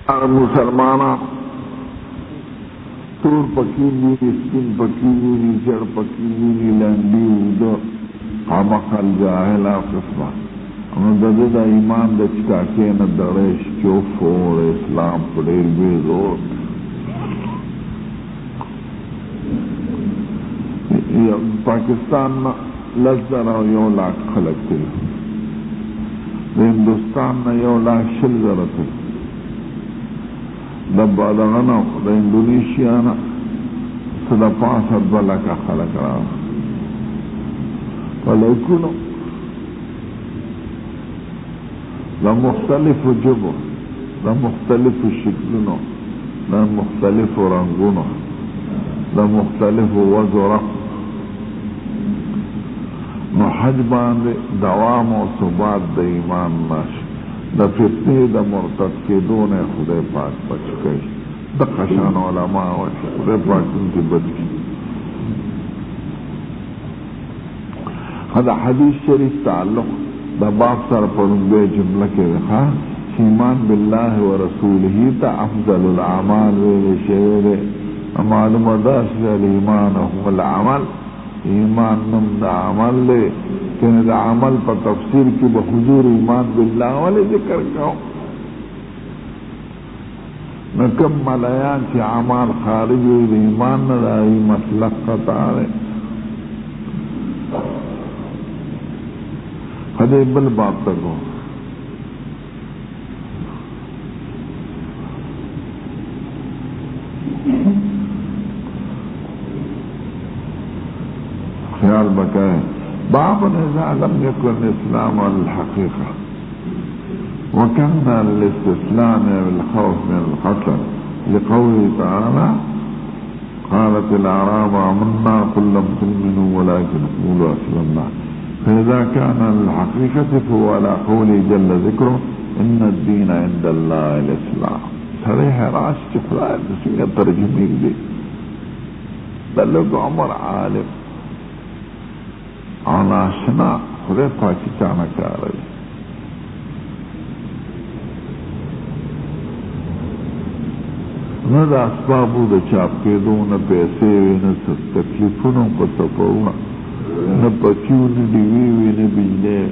مسلمانان تور پکیلی سپین پکیلی جڑ پکیلی لنڈی اودا قامقل جاہلا قسمہ دد ایمان د چکاکے نہ دڑیش چوف اور اسلام پڑیر بے زور پاکستان میں لزر اور 1 لاکھ خلق تھی ہندوستان میں 1 لاکھ شل زر تھی دبا دغنا دا انڈونیشیا نا صدا 65 لکھ خلق رہا فلیکونو دا مختلف جبو دا مختلف شکلونو دا مختلف رنگونو دا مختلف وزرق نو حج باندې دوام او ثبات د ایمان ناش د فتنې د مرتد کېدو نه خدای پاک بچ کړي د قشان علماء او خدای پاک دې بچ کړي دا حدیث شریف تعلق د باب سره پرونده جمله کې ښه ایمان بالله ورسوله ته افضل الاعمال ویل شوی دی معلومه ده چې الایمان هو العمل ایمان نم دا عمل لے کہ دا عمل پر تفسیر کی بحضور ایمان باللہ والے ذکر کرو نکم ملیان چی عمال خارج ہوئی دا ایمان ندا ای مسلق قطع رہے خدے بل بات تکو خیال بکائے باب اذا لم يكن الاسلام على الحقيقة وكان الاستسلام بالخوف من القتل لقوله تعالى قالت الاعراب آمنا قل لم تؤمنوا ولكن قولوا اسلمنا فاذا كان على الحقيقة فهو على قوله جل ذكره ان الدين عند الله الاسلام صريح راش خدای دسویه ترجمه دی بلغ عمر عالم آناشنا خدای پاکی چانا کار رہی نہ دا اسبابو دا چاپ کے دو نہ پیسے وی نہ تکلیفونوں کو تپونا نہ پکیو نہ ڈیوی وی نہ بجلے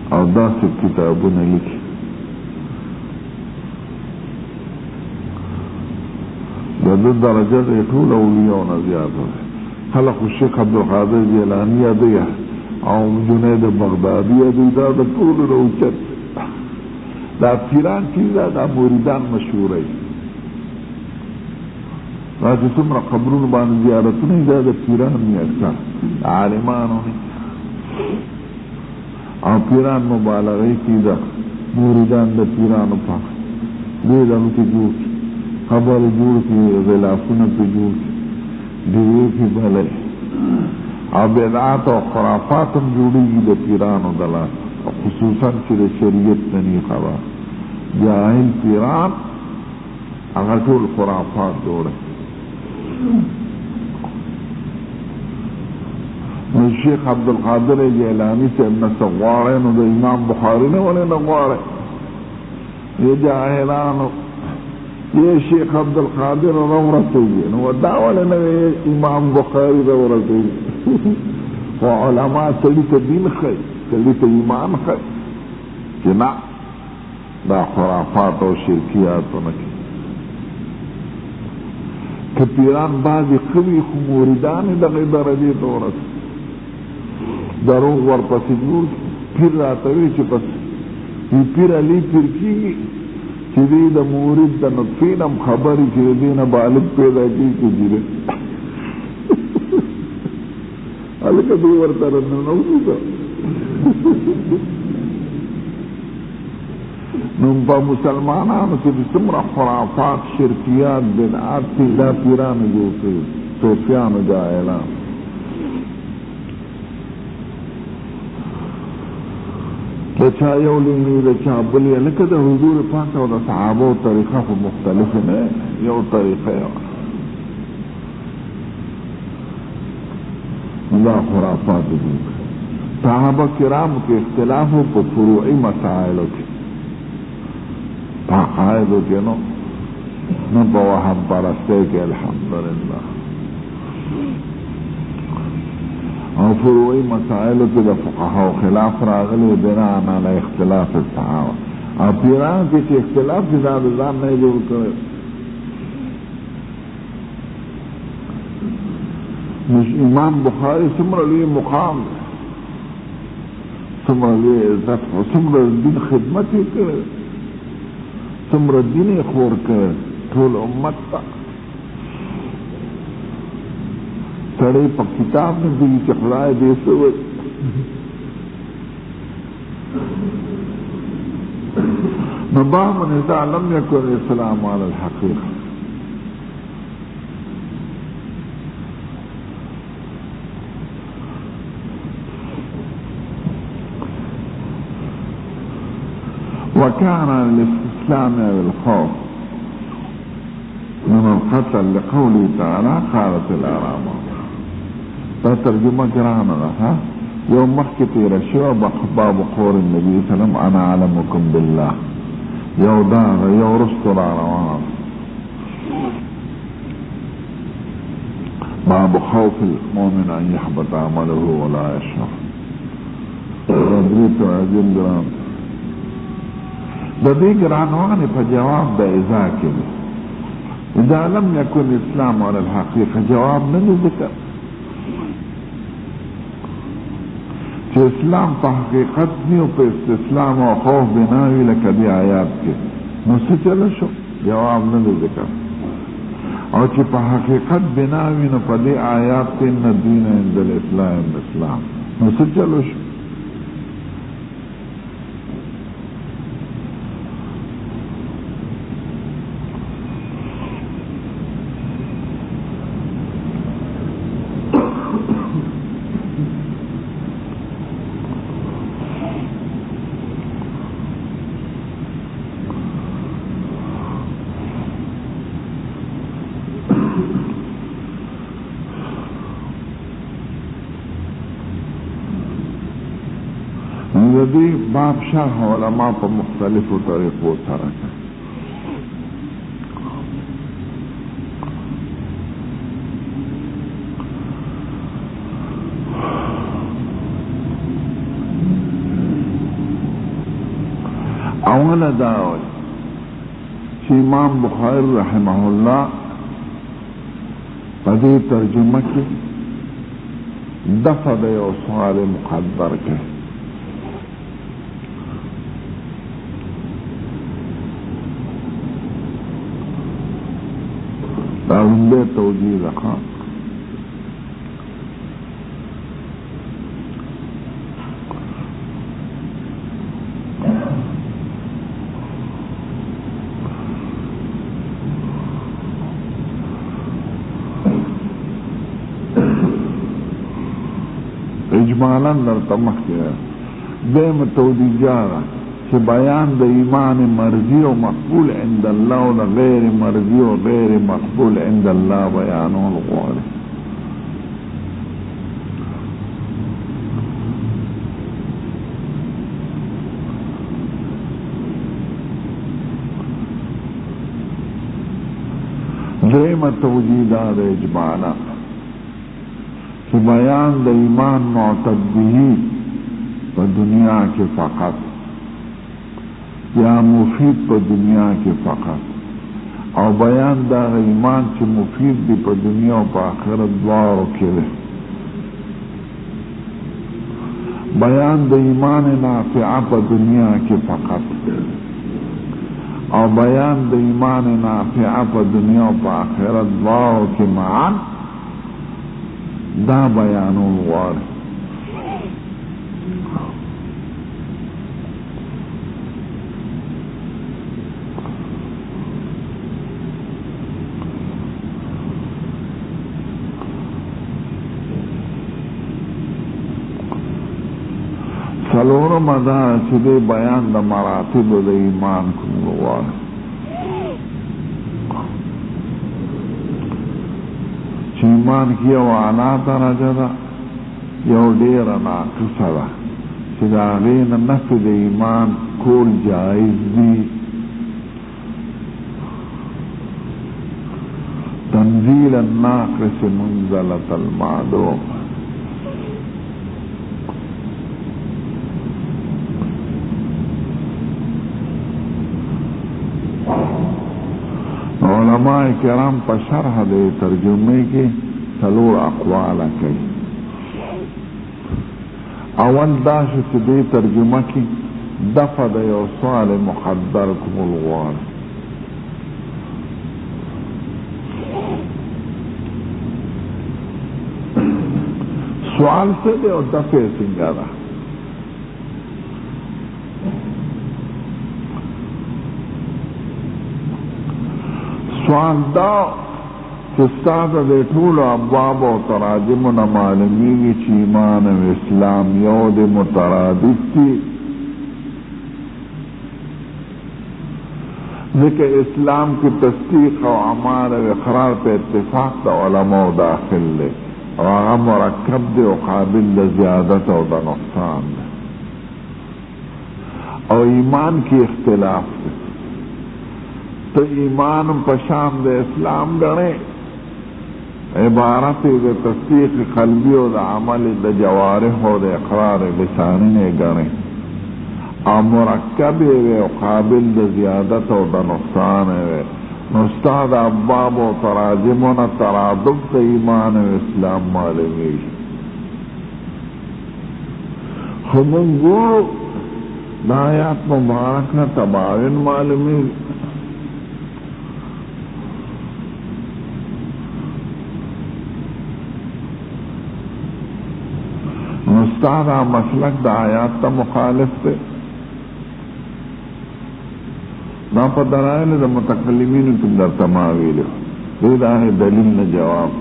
اور دا سب کتابوں نے لکھی دا درجہ دے ٹھول اولیاء نہ زیادہ ہے خلق الشیخ عبدالقادر جیلانی ادیه او جنید بغدادی ادیه دا طول روچت دا پیران چیزا دا موریدان مشهور ای دا چه سمرا قبرون بان زیارتونی دا پیران می اکثر عالمانو نی او پیران مبالغی کی دا موریدان دا پیرانو پاک دیدانو کی جوڑ خبر جوڑ کی غلافون پی جوڑ دیوی کی بھلے او بدعات و خرافاتم جوڑی گی دا پیران و دلان خصوصاً چی دا شریعت ننی خبر جاہل پیران اگر طول خرافات جوڑے شیخ عبدالقادر جیلانی سے ابن سغوارے نو دا امام بخاری نے ولی نغوارے یہ جاہلانو یہ شیخ عبدالقادر رورتی ہے نو داولی نوے امام بخاری رورتی و علماء سلیتا دین خی سلیتا ایمان خی کہ نا دا خرافات و شرکیات و نکی کہ پیران بعضی خوی خموریدانی دقی درجی دورت دروغ ورپسی جور پیر راتوی چی پس یہ پیر علی پیر کی چی دی دا مورد دا نطفینم خبری چی دینا بالک پیدا کی جیرے علکہ دو ورطا رننوزی دا نمپا مسلمانانو چی بسمرا خرافات شرکیات بدعات تی دا پیران جو تی صوفیان جائلان دچا یو لینی دچا بلی لکه د حضور پاک او د صحابو طریقه خو مختلفه نه یو طریقه دا خرافات دي صحابه کرام کې اختلاف په فروعي مسائلو کې عقائد کے نو نہ بوہم پرستے کے الحمدللہ اور فروعی مسائل کے فقہاء خلاف راغلی بنا علی اختلاف الصحابہ اور پیران کے اختلاف کی زیادہ نہیں جوڑ کرے امام بخاری سمر علی مقام سمر علی عزت و سمر دین خدمت ہی کرے سمر دین خور کرے طول امت تا سڑے پا کتاب میں بھی چقرائے دیسے ہوئے نبام نزا لم یکن اسلام علی الحقیقہ وكان الاستسلام بالخوف من القتل لقوله تعالى قالت الأعراب ده ترجمة قرانا لها يوم مخكتي رشوة باب قول النبي صلى الله عليه وسلم أنا أعلمكم بالله يو داغ يو رسطر عروان باب خوف المؤمن أن يحبط عمله ولا يشعر رضيت عزيز جرام ده گرانوان پا جواب دا ازا کلی اذا لم يكن اسلام على الحقيقة جواب نہیں ذکر چه اسلام پا حقیقت نیو پا استسلام و خوف بناوی لکا دی آیات کے نسی چلو شو جواب نہیں ذکر اور چه پا حقیقت بناوی نو پا دی آیات کے ان دین عند الاسلام نسی چلو شو دی باب شرح علماء پا مختلف طریقوں سرک ہے اول دعوی چی امام بخاری رحمہ اللہ پدی ترجمہ کی دفع دے و سوال مقدر کے دارنده توجیه رکھا اجمالا در تمخ کیا دیم توجیه جارا کہ بیان دا ایمان مرضی و مقبول عند اللہ و دا غیر مرضی و غیر مقبول عند اللہ بیانو الغوار دیم توجیدہ دا اجمالا کہ بیان دا ایمان معتد بھی و دنیا کے فقط یا مفید پا دنیا کے فقط اور بیان دا ایمان چی مفید دی پا دنیا و پا آخرت دوارو کرے بیان دا ایمان نافعہ پا دنیا کے فقط اور بیان دا ایمان نافعہ پا دنیا و پا آخرت دوارو کے معان دا بیانو الغوار سلور مدا چدے بیان دا مراتب دا ایمان کنگوار چی ایمان کیا وانا درجہ دا یو دیر ناقصہ دا چی دا غین نفی دا ایمان کول جائز دی تنزيل الناقص منزلة المعدوم. علماء کرام په شرح د ترجمه کې څلور اقوال کوي. اول دا چې د ترجمه کې دفع د یو سوال مقدر کول غواړي. سوال څه دی او دفع څنګه ده؟ سوال دا چې ستاسو د ټولو ابواب او تراجمو نه معلومیږي چې ایمان او اسلام یو د مترادف دي، ځکه اسلام کی تصدیق او عمل او اقرار په اتفاق د علماء داخل دی او هغه مرکب دی او قابل د زیادت او د نقصان دی، او ایمان کی اختلاف دی. تو ایمان پشام د اسلام گنے عبارت د تصدیق قلبی و د عمل د جوارح و د اقرار لسانی گنے او مرکب و قابل د زیادت و د نقصان و نستاد ابواب و تراجمون ترادف د ایمان و اسلام معلومی. خمونگو دا آیات مبارک نا تباین معلومی. استاد مسلک دا آیات تا مخالف تے نا پا درائل دا متکلمین تم در تماویل دید آنے دلیل نا جواب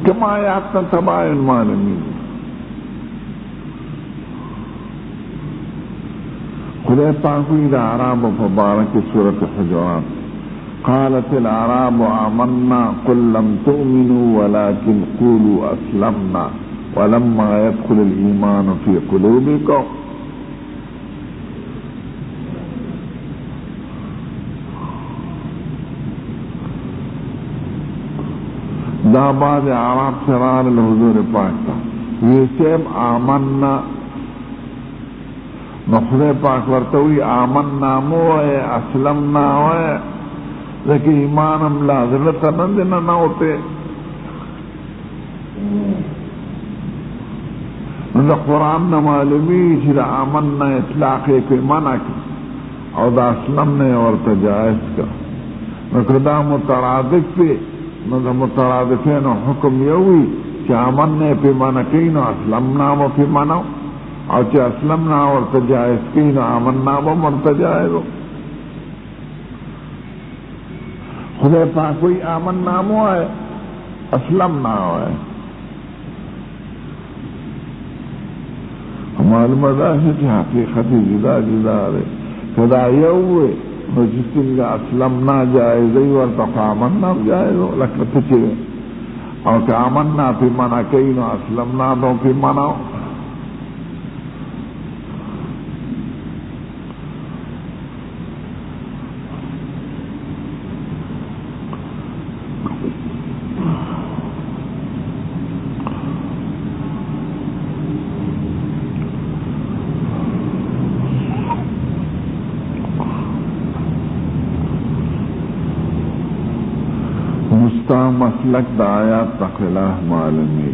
کم آیات تا تباین معلومین خدای پاکوی دا عراب و فبارک سورت حجرات قالت الأعراب آمنا قل لم تؤمنوا ولكن قولوا أسلمنا ولما يدخل الإيمان في قلوبكم. دا بعض اعراب سرار الحضور پاک تا ویسیم آمنا نخذ پاک ورتوی آمنا موئے اسلمنا ہوئے لیکن ایمان ہم لازلت نندنا نہ ہوتے. دا قرآن نہ معلومی چی دا آمنا اطلاق کوئی منع کی او دا اسلم نے اور تجائز کا نکر دا مترادف پی دا مترادفین حکم یوی چی آمنا پی منع کی نو اسلمنا و پی منع او چی اسلمنا اور تجائز کی نو آمنا و مرتجائز ہو. خدا پاک کوئی آمن نامو ہے اسلم نہ ہے. معلوم دا ہے کہ حقیقت جدا جدا ہے. خدا یہ ہوئے نو جس دن کا اسلم نہ جائز ہے ورطا آمن نام جائز ہو لکھت چلے اور کہ آمن نہ پی منع کئی نو اسلم نہ دو پی منع ہو. مسلک دا آیات تا خلاف معلومی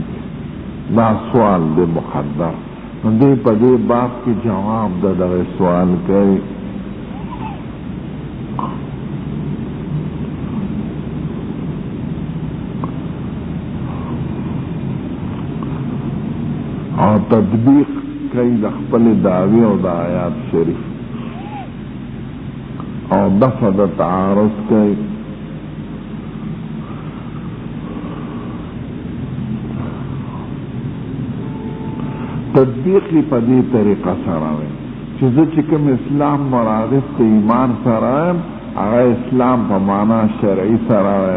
دا سوال دے مقدر دے پا دے بات کی جواب دا دا سوال کئی اور تطبیق کئی دا خپل دعوی اور دا آیات شریف اور دفع دا تعارض کئی تطبیقی پا دی طریقہ سراوے چیزو چکم اسلام مرادف تا ایمان سراوے اگا اسلام پا معنی شرعی سراوے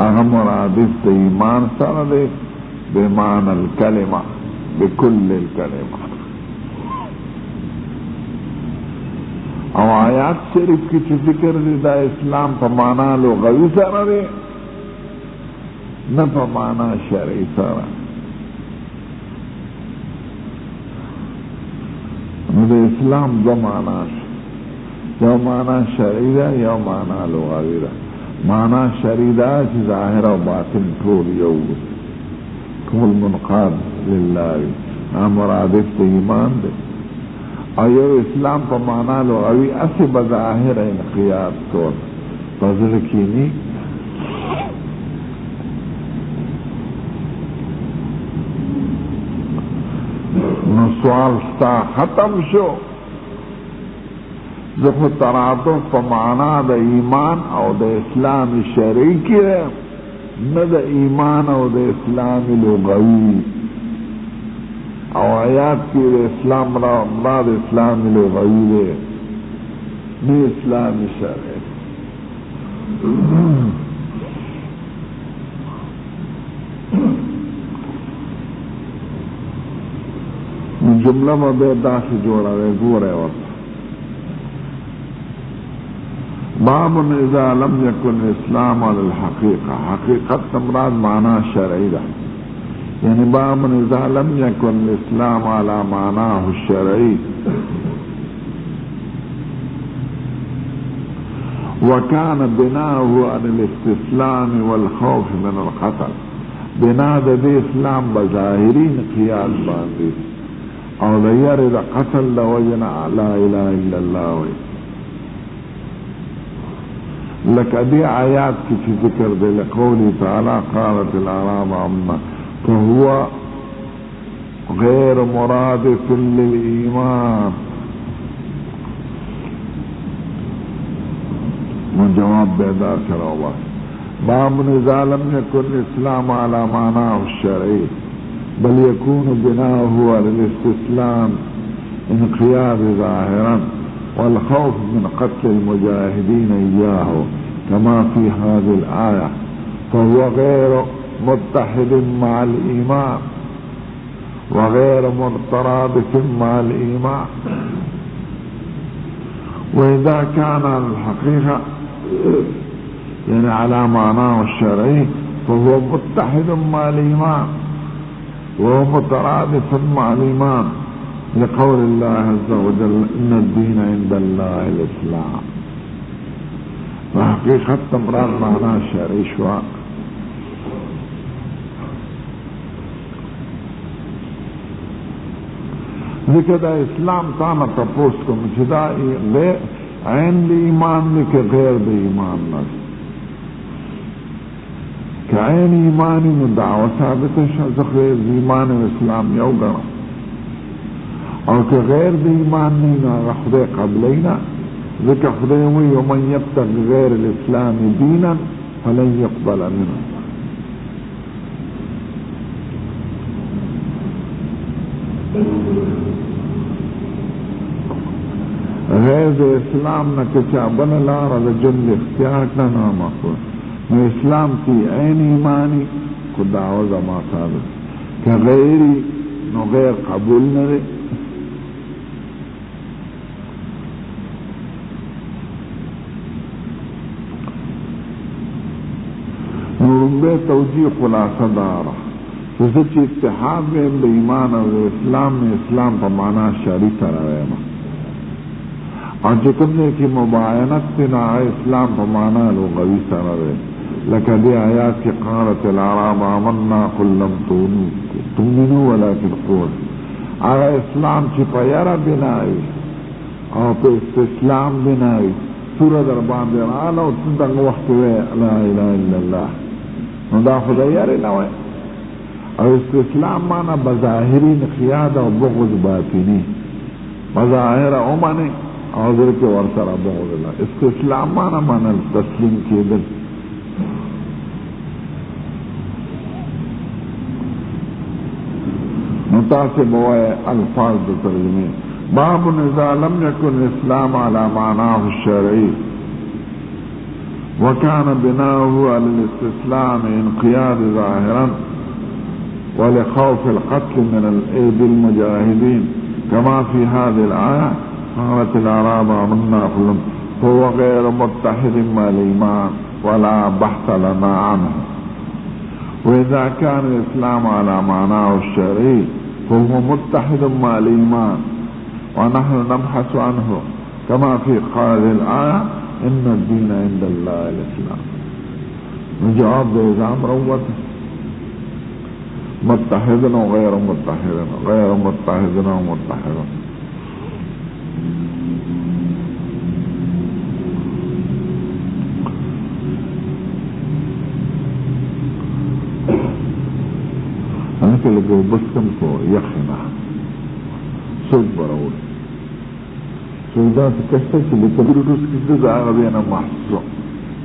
اگا مرادف تا ایمان سراوے بمعنی الکلمہ بكل الكلمة. او آیات شریف کی چی ذکر دی دا اسلام پا مانا لغوی سر دی نا پا مانا شرعی سر. دا اسلام دو مانا یو مانا شرعی دا یو مانا لغوی دا. مانا شرعی دا چی ظاہر و باطن طول یو طول منقاد للہ مرادف تا ایمان دے. اور اسلام پا مانا لغوی اسی بظاہر انقیاد طور پذر کینی نو سوال ستا ختم شو. ذکر ترادف پا مانا دا ایمان او دا اسلام شرعی کی ہے نہ دا ایمان او دا اسلام لغوی. او آیات کی اسلام را امداد اسلام لغوی دے نی اسلام شرعی. جملہ میں بے داخل جوڑا رہے گو رہے وقت باب اذا لم يكن الاسلام على الحقیقہ. حقیقت تمراد معنی شرعی دا يعني باب إذا لم يكن الإسلام على معناه الشرعي وكان بناؤه عن الاستسلام والخوف من الخطر. بناء دي اسلام بظاهرين قياد باندي او ليرد قتل لوجنا لا اله الا الله. لك دي آيات في ذكر دي لقوله تعالى قالت الأعراب عما فهو غير مرادف للإيمان. من جواب بیدار کرو بس. باب إذا لم يكن الإسلام على معناه الشرعي بل يكون بناؤه على الاستسلام انقياد ظاهرا والخوف من قتل المجاهدين إياه كما في هذه الآية فهو غير متحد مع الإيمان وغير مترادف مع الإيمان. وإذا كان على الحقيقة يعني على معناه الشرعي فهو متحد مع الإيمان وهو مترادف مع الإيمان لقول الله عز وجل إن الدين عند الله الإسلام. وحقيقة تمرار معناه الشرعي شوى لیکن دا اسلام تانا تپوس کو مجھدا عین لی ایمان لیکن غیر دی ایمان نس کہ عین ایمانی نو دعوة ثابت ذکر ایمان اسلام یو گنا اور کہ غیر دی ایمان نینا خدای قبلینا ذکر خدای وی ومن یبتغ غیر الاسلام دینا فلن يقبل منه. غیر اسلام نہ کچا بن لارا جن اختیار نہ ناما کو نو اسلام کی عین ایمانی کو دعوت ما ثابت کہ غیری نو غیر قبول نہ دے. نورمبے توجیہ خلاصہ دارا جیسے اتحاد میں ایمان اور اسلام میں اسلام پر معنی شرعی سره ما اور جکم نے کہ مباینت تنا اسلام پر معنی لغوی سره لکہ دی آیات کی قالت العراب آمنا قل لم تؤمنوا ولكن قولوا. آغا اسلام چی پیرا بنائی اور پہ استسلام بنائی سورہ دربان دیر آلا و تندق وقت وے لا الہ الا اللہ ندا خدایاری نوے. اور استسلام مانا بظاہری انقیاد و بغض باطنی بظاہر امانی اور ذرک ورسر بغض اللہ. استسلام مانا تسلیم کی دل. متاثب ہوئے الفاظ ترجمے. باب اذا لم يكن الاسلام على معناه الشرعي وكان بناؤه على الاستسلام انقياد ظاهرا ولخوف القتل من الأيدي المجاهدين كما في هذه الآية قالت الأعراب آمنا قل هو غير متحد مع الإيمان ولا بحث لنا عنه. وإذا كان الإسلام على معناه الشرعي فهو متحد مع الإيمان ونحن نبحث عنه كما في هذه الآية إن الدين عند الله الإسلام. جواب بإزام روت متحد وغير متحد غير متحد ومتحد. أنا كل جو بسكم كو يخنا سود براول سودات كشتش اللي تدرس كده عربينا محصو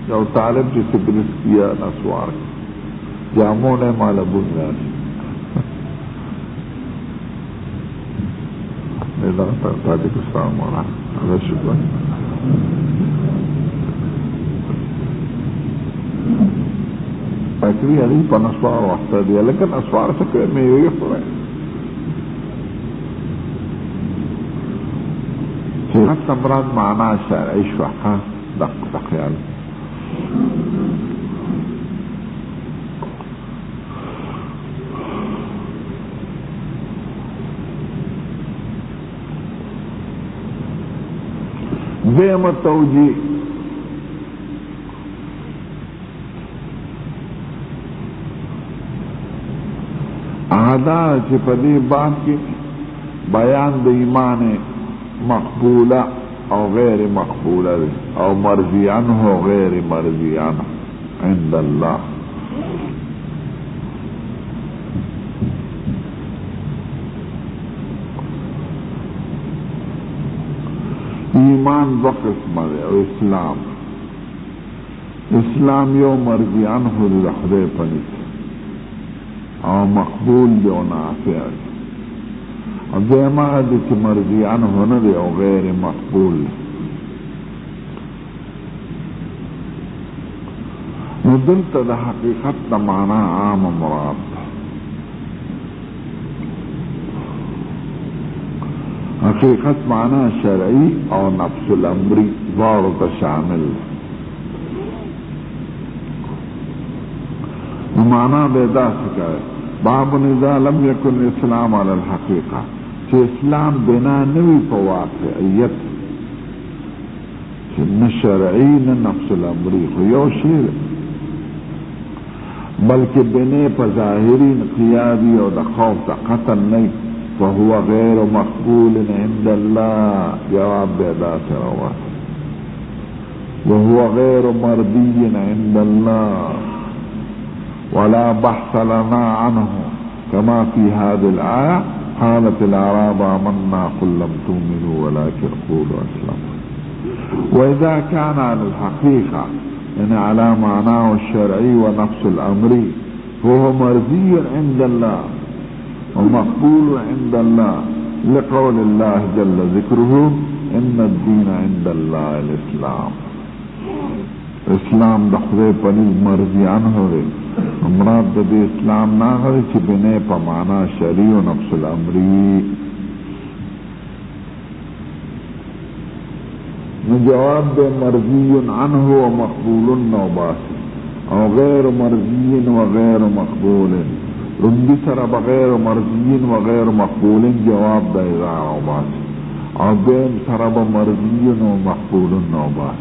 لو طالب جي تدرس فيها الأسوار جامونه مال أبو الناس إذا تعطيك السلام عليكم. هذا شكرا. فاكري هذه بنسوار واحدة دي لكن أسوار سكر ميريف رأي حتى مراد معناه شرعي شوحة دق يعني دیم توجیه ادا چې په دې باب کې بیان د ایمان مقبوله او غیر مقبوله او مرضی عنه او غیر مرضی عنه عند الله. ایمان دو قسمه ده او اسلام یو مرضی عنه د خدای په نس او مقبول دی او نافع دی او دیمه دی چې مرضی عنه نه دی او غیر مقبول دی. نو دلته د حقیقت د معنا عام مراد ده. حقیقت معنا شرعی او نفس الامری دواړو ته شامل ده. معنا به داسې کوي باب اذا لم يكن الاسلام على الحقيقه چې اسلام بنا نوی په واقعیت چې نه شرعي نه نفس الامری خو یو شی بلکې بنا په ظاهري انقیادي او د خوف د قتل نه فهو غیر مقبول عند الله. جواب به داسې راوړي وهو غیر مرضي عند الله ولا بحث لنا عنه كما في هذه الآية قالت الأعراب آمنا قل لم تؤمنوا ولكن قولوا أسلمنا. وإذا كان على الحقيقة يعني على معناه الشرعي ونفس الأمر فهو مرضي عند الله ومقبول عند الله لقول الله جل ذكره إن الدين عند الله الإسلام. اسلام د خدای په نس مرضی عنه دی. مراد د دې اسلام نه هغه چې بنه په معنا شرعي او نفس الامری. نو جواب د مرضی عنه و مقبول نو باس او غیر مرضی و غیر مقبول رندی سره بغیر مرضی و غیر مقبول جواب د اذا او باس او دیم سره مرضی و مقبول نو باس.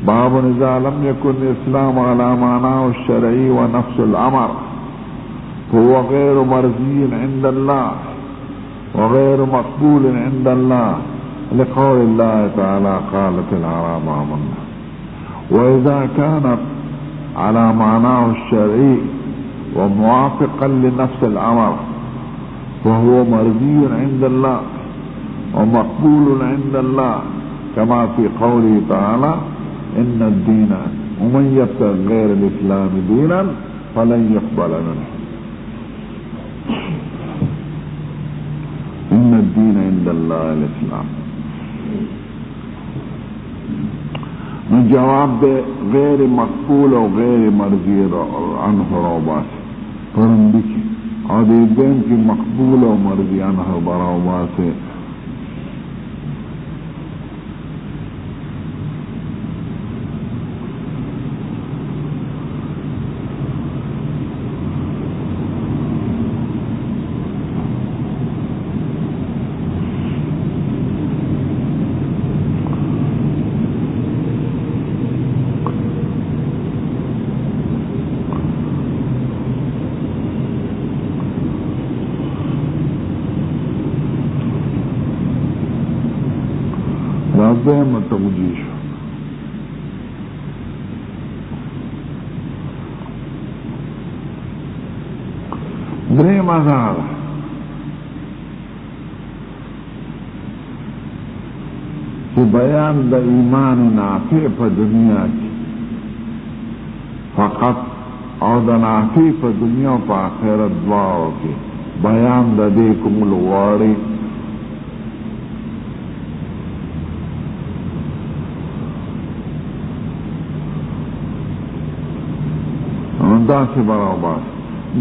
باب اذا لم يكن الاسلام على معناه الشرعي ونفس الامر هو غير مرضي عند الله وغير مقبول عند الله لقول الله تعالى قالت الأعراب آمنا. واذا كانت على معناه الشرعي وموافقا لنفس الامر فهو مرضي عند الله ومقبول عند الله كما في قوله تعالى إن الدين ومن يبتغي غير الإسلام دينا فلن يقبل منه. إن الدين عند الله الإسلام. من جواب غير مقبول و غير مرضي عنه روباس فرندك اور دین کی مقبول و مرضیانہ براوا سے متوجی شو. دریم ازار کہ بیان دا ایمان نافع پا دنیا کی فقط اور دا نافع پا دنیا پا آخرت دعاو کی بیان دا دیکم الغواری دا سے برابر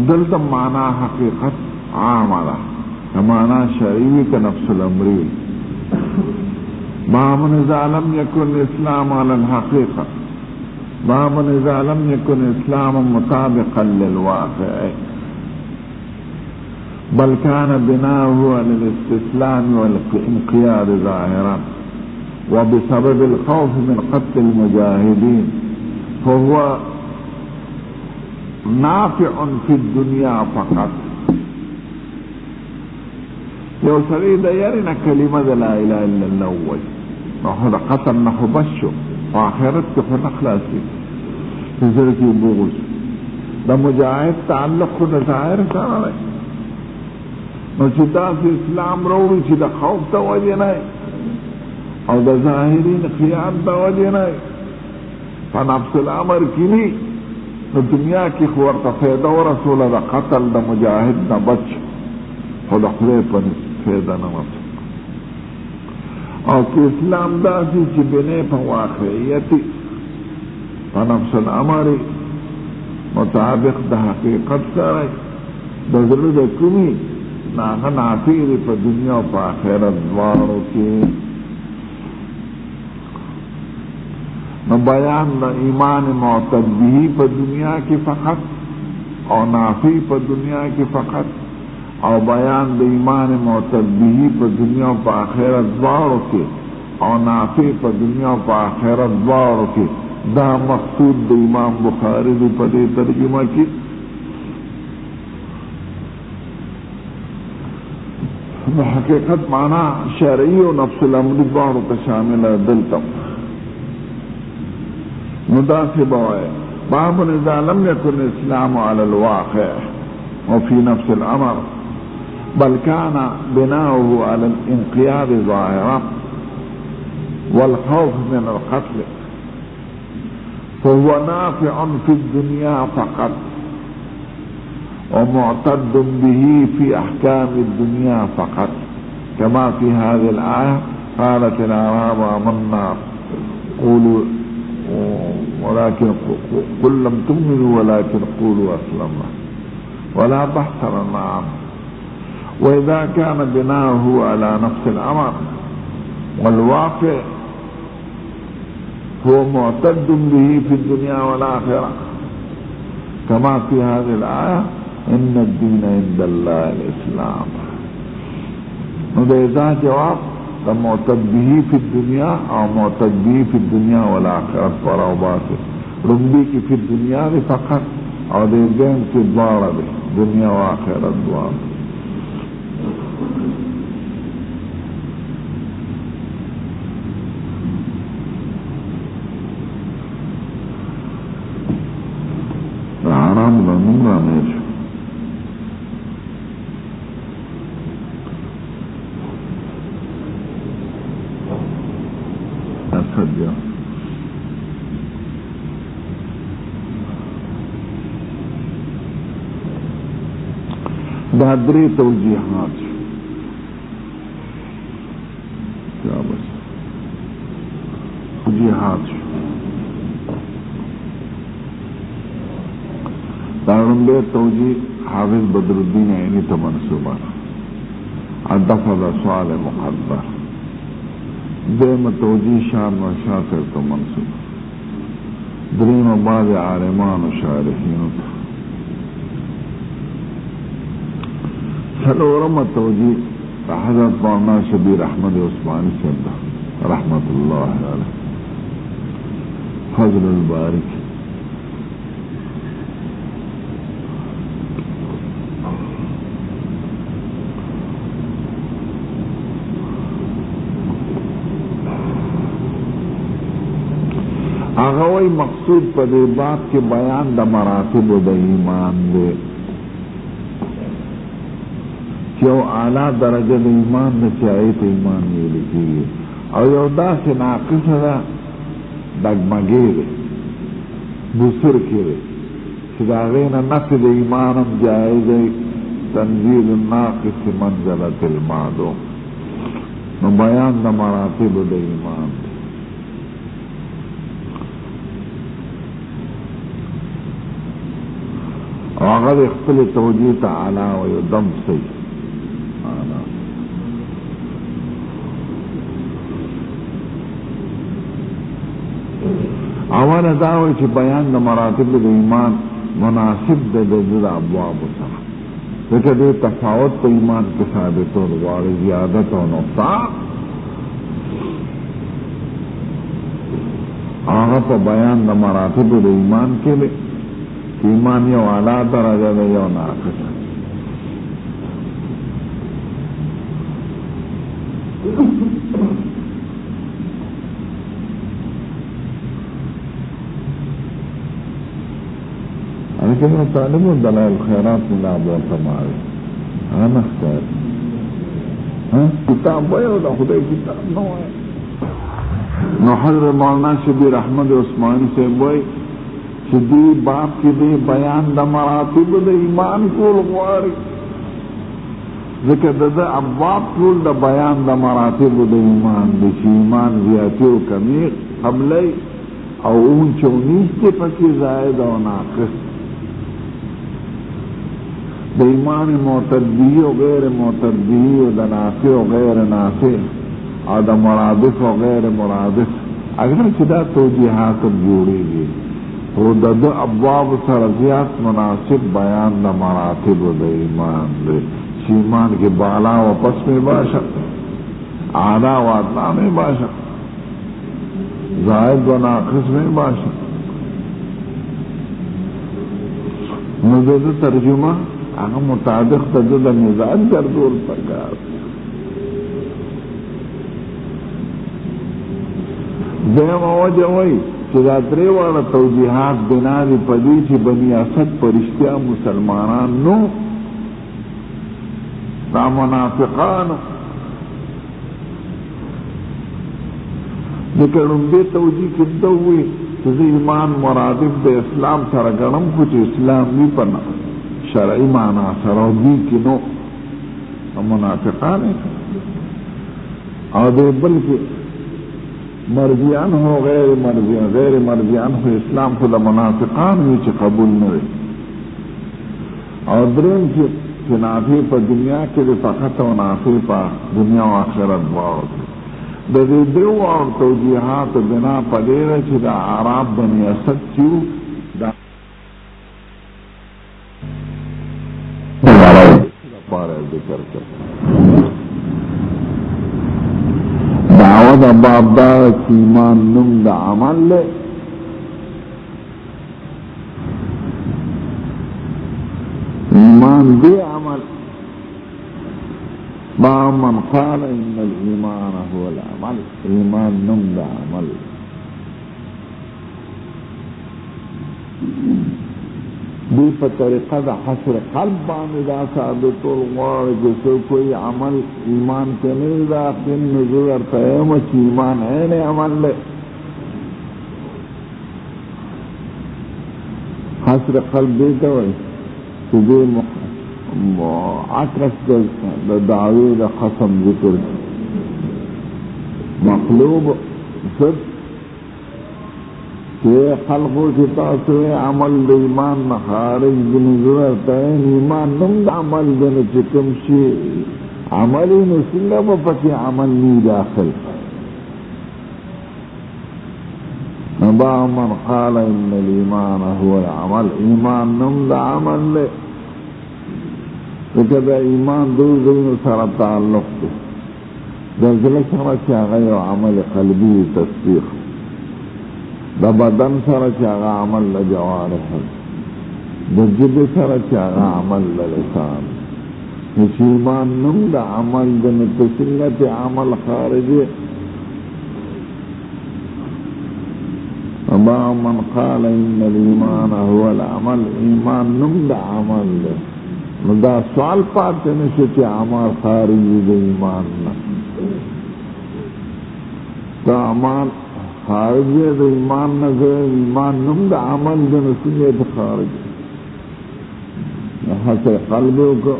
دلتا معنی حقیقت عاملہ معنی شریعی کا نفس الامری بابن اذا لم يكن الاسلام على الحقیقة بابن اذا لم يكن الاسلام مطابقا للواقع بل كان بناؤه على الاستسلام والانقياد ظاهرا وبسبب الخوف من قتل المجاهدين فهو نافع فی الدنیا فقط یو سری دا یارنا کلمه دا لا الہ الا اللہ وی نحو دا قتل نحو بشو آخرت کی خود اخلاصی حضر کی بغض دا مجاہد تعلق خود ظاہر سارا رہی نو چی دا سی اسلام روی چی دا خوف دا وجہ نائی او دا ظاہرین خیال دا وجہ نائی فنفس الامر کی نہیں نو دنیا کی خورتا فیدہ و رسول دا قتل دا مجاہد نا بچ خود اخلے پر فیدہ نمت اور کہ اسلام دا سی چی بنے پا واقعیتی پا نفس الامری مطابق دا حقیقت سارے دا ذلو دا کمی ناغا نافیر پا دنیا پا آخرت دوارو کی بیان دا ایمان معتد بھی پا دنیا کی فقط اور نافی پا دنیا کی فقط اور بیان دا ایمان معتد بھی پا دنیا پا آخرت دوارو کی اور نافی پا دنیا پا آخرت دوارو کی دا مقصود دا امام بخاری دی پا دی ترجمہ کی حقیقت معنی شرعی و نفس الامر دوارو کا شامل ہے دلتا مداخبہ ہے باب اذا لم يكن الاسلام على الواقع وفي نفس الامر بل كان بناؤه على الانقياد ظاهرا والخوف من القتل فهو نافع في الدنيا فقط ومعتد به في احكام الدنيا فقط كما في هذه الآية قالت الأعراب آمنا قولوا ولكن قل لم تؤمنوا ولكن قولوا أسلمنا ولا بحث لنا عنه. وإذا كان بناؤه على نفس الأمر والواقع هو معتد به في الدنيا والآخرة كما في هذه الآية إن الدين عند الله الإسلام. وإذا جواب معتد به في الدنيا او معتد به في الدنيا والآخرة فراوبات رنبی کی فی الدنیا دی فقط اور دین کی دوارا دی دنیا و آخرت دوار آرام لنم رامیش بہادری توجیحات کیا بس توجیحات دارم لومبے توجی حافظ بدرالدین عینی تا منصوبہ الدفع سوال مقدر دیم توجی شان و شاطر تا منصوبہ دریم بعض عالمان و شارحین تا سلورم توجی حضرت مولانا شبیر احمد عثمانی صاحب رحمت اللہ علیہ فضل البارک اغوی مقصود پا دے بات کے بیان دا مراتب دا ایمان دے یو اعلیٰ درجہ دا ایمان دا چاہیت ایمان میلی کی او یو دا سے ناقص دا دگمگی دے بسر کی دے چدا غین نفی دا ایمانم جائز دے تنزیل الناقص منزلت المادو نو بیان دا مراتب دا ایمان دے او اگر اختل توجیه تعالی و یو دم سی اول داوی چې بیان د مراتب د ایمان مناسب د ابواب سره ځکه د تفاوت په ایمان کې ثابتول غواړي زیادت او نقصان هغه په بیان د مراتب د ایمان کې دی ایمان یو اعلی درجه ده یو ناقص لیکن طالب دلائل خیرات اللہ بولتا مارے انا اختار کتاب ویو دا خدای کتاب نو ہے نو حضرت مولانا شبیر احمد عثمانی سے وی چی دی باپ کی دی بیان دا مراتب دا ایمان کول غواری ذکر دا ابواب کول دا بیان دا مراتب دا ایمان دی چی ایمان زیادی و کمی قبلی او اون چونیستی پکی زائد و ناقص دا ایمان معتدی و غیر معتدی و دا نافع و غیر نافع اور دا مرادف و غیر مرادف اگر چدا توجیحات جوڑی گی وہ دا ابواب سرزیات مناسب بیان دا مراتب دا ایمان دے ایمان کے بالا و پس میں باشا اعلیٰ و ادنا میں باشا زائد و ناقص میں باشا مزید ترجمہ اگر مطابق تجد مزاج گردول پکار دیم وجہ وی چدا دریوانا توجیحات بنا دی پدی چی بنی اسد پرشتیا مسلمانان نو دا منافقانو لیکن ان بے توجیح کدو ہوئی چیز ایمان مرادف دے اسلام سرگرم کچھ اسلام بھی پنا شرعی معنی سرودی کی نو منافقان اور دے بلکہ مرضیان ہو غیر مرضیان ہو اسلام خدا منافقان ہوئی چی قبول نوے اور درین کی نافی پا دنیا کے لئے فقط و نافی پا دنیا و آخرت باور دا دے دیو اور توجیحات بنا پا دیرہ چی دا عراب بنی اسد چیو دا پارے ذکر کر دعوت باب دا ایمان نم دا عمل لے ایمان دے عمل با من قال ان الایمان هو العمل ایمان نم دا عمل دی پا طریقہ دا حسر قلب باندې دا ثابت الغوار جسو کوئی عمل ایمان کے نہیں دا اپن نظر تیمہ چی ایمان این عمل لے حسر قلب دیتا ہوئی تو دی عکس دا دعوی دا قسم ذکر مقلوب صد کہ خلقو کی تاسوے عمل دا ایمان نخارج دن ضرورت ہے ایمان نم دا عمل دن چکم شی عملی نسلم پکی عمل نی داخل نبا من قال ان الایمان هو العمل ایمان نم دا عمل لے کہ دا ایمان دو دن سر تعلق دے دا ذلک سر چاگئی عمل قلبی تصدیق دا بدن سر چاگا عمل لجوارح دا جب سر چاگا عمل للسان اس ایمان نم دا عمل دا نتسلت عمل خارجی وما من قال ان الایمان هو العمل ایمان نم دا عمل دا دا سوال پاتے نشتی عمل خارجی دا ایمان نا دا عمل خارجی دا ایمان نظر ایمان نم دا عمل دا نسلیت خارجی حسر قلبوں کو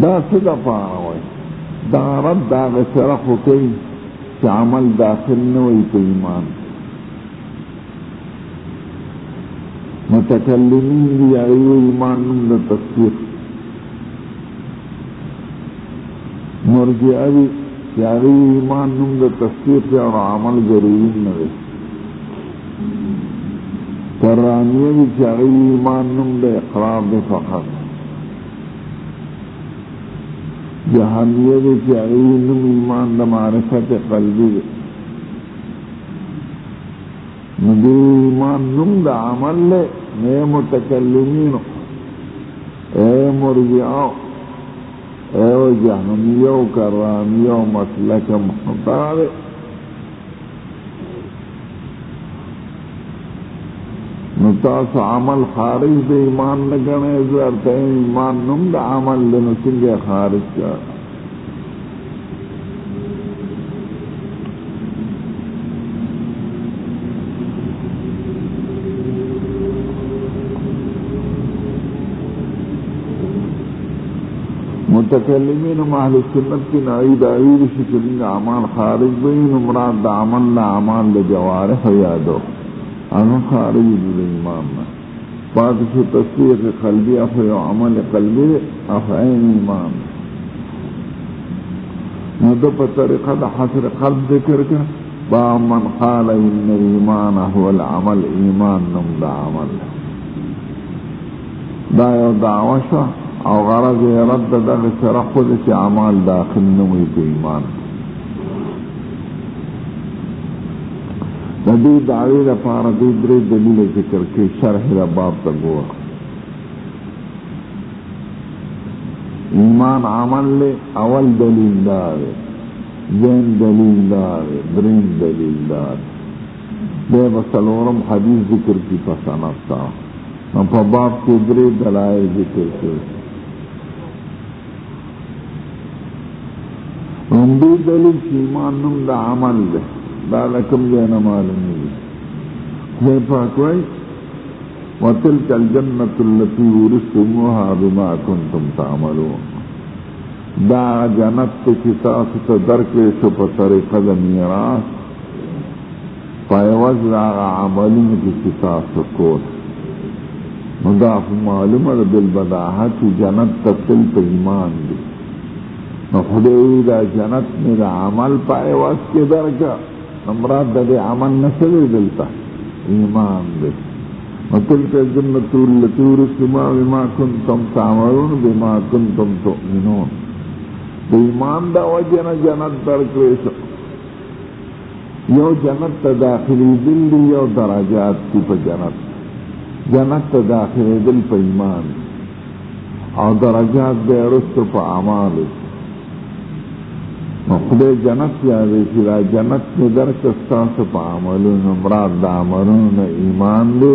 دا صدا پارا ہوئی دا رد دا غسرق ہوئی کہ عمل داخل نوئی پہ ایمان متکلمین دی آئیو ایمان نم دا تصدیق مرجعہ بھی کہ آئیو ایمان نم دا تصدیق اور عمل ضروری نوے کرانیہ بھی کہ آئیو ایمان نم دا اقرار دے فقط جہانیہ بھی کہ آئیو نم ایمان دا معرفت قلبی دے ندی ایمان نم دا عمل لے اے متکلمین اے مرجعہ اے جہانیہ کرانیہ مسلک محتار نتاس عمل خارج دے ایمان نگنے ازارتا ہے ایمان نم دا عمل دے نسنگے خارج کا متکلمین اہل سنت کی نعید آئید شکلنگ عمال خارج بین امراد دا عمل لا عمال لجوارح یادو انا خارج دے ایمان نا پاتش تصدیق قلبی افعی عمل قلبی افعین ایمان ندو پا طریقہ دا حسر قلب ذکر کا با من قال ان الایمان هو العمل ایمان نم دا عمل دا یو دعوشا او غرض رد دا شرح خود چی عمال داخل نمی پہ ایمان ندی دعوی دا پارا دی دری دلیل ذکر کی شرح دا باب تا گوا ایمان عمل لے اول دلیل دارے زین دلیل دارے درین دلیل دارے بے بسلورم حدیث ذکر کی پسانتا پا باب کے دری دلائے ذکر کی رنبی دلیل کی ایمان نم دا عمل لے دا لکم جینا معلومی ہے پاکوئی وَتِلْكَ الْجَنَّةُ الَّتِي وُرِثْتُمُوهَا بِمَا كُنْتُمْ تَعْمَلُونَ دا جنت کی تاسو تا درکے شو پا طریقہ دا میراث پایوز دا عملین کی تاسو کول مضاف معلوم بالبداحت جنت تا تل پا ایمان دی خدای دا جنت میں دا عمل پائے واس کے درجہ امراد دا دے عمل نسل دلتا ایمان دے وَتِلْكَ الْجَنَّةُ الَّتِي وُرِثْتُمُوهَا بِمَا كُنْتُمْ تَعْمَلُونَ بِمَا كُنْتُمْ تُؤْمِنُونَ تو ایمان دا وجہ جنت درکریشو یو جنت تا داخلی دل دی یو درجات کی پا جنت تا داخلی دل پا ایمان اور درجات دے رستو پا عمال خدای جنت یادی چی را جنت میں درکستان پا عملون امراد دا عملون ایمان دے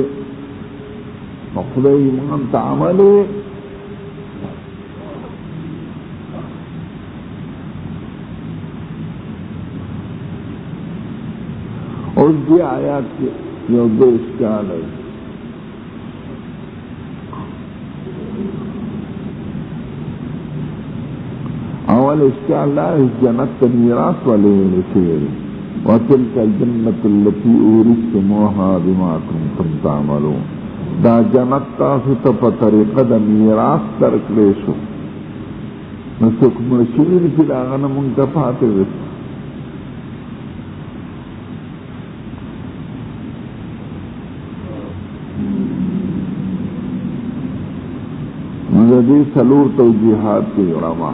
خدای ایمان تا عملے اور دی آیات کے یو دو اشکال ہے اول اشکال لا جنت میراث والے لشیر وتلك الجنة التي أورثتموها بما كنتم تعملون. دا جنت تاسو ته په طریقه د میراث درکړې شو، نو څوک مړ شوي دي چې د هغه نه مونږ ته پاتې وي. نو د دې څلور توجیحات دي علما.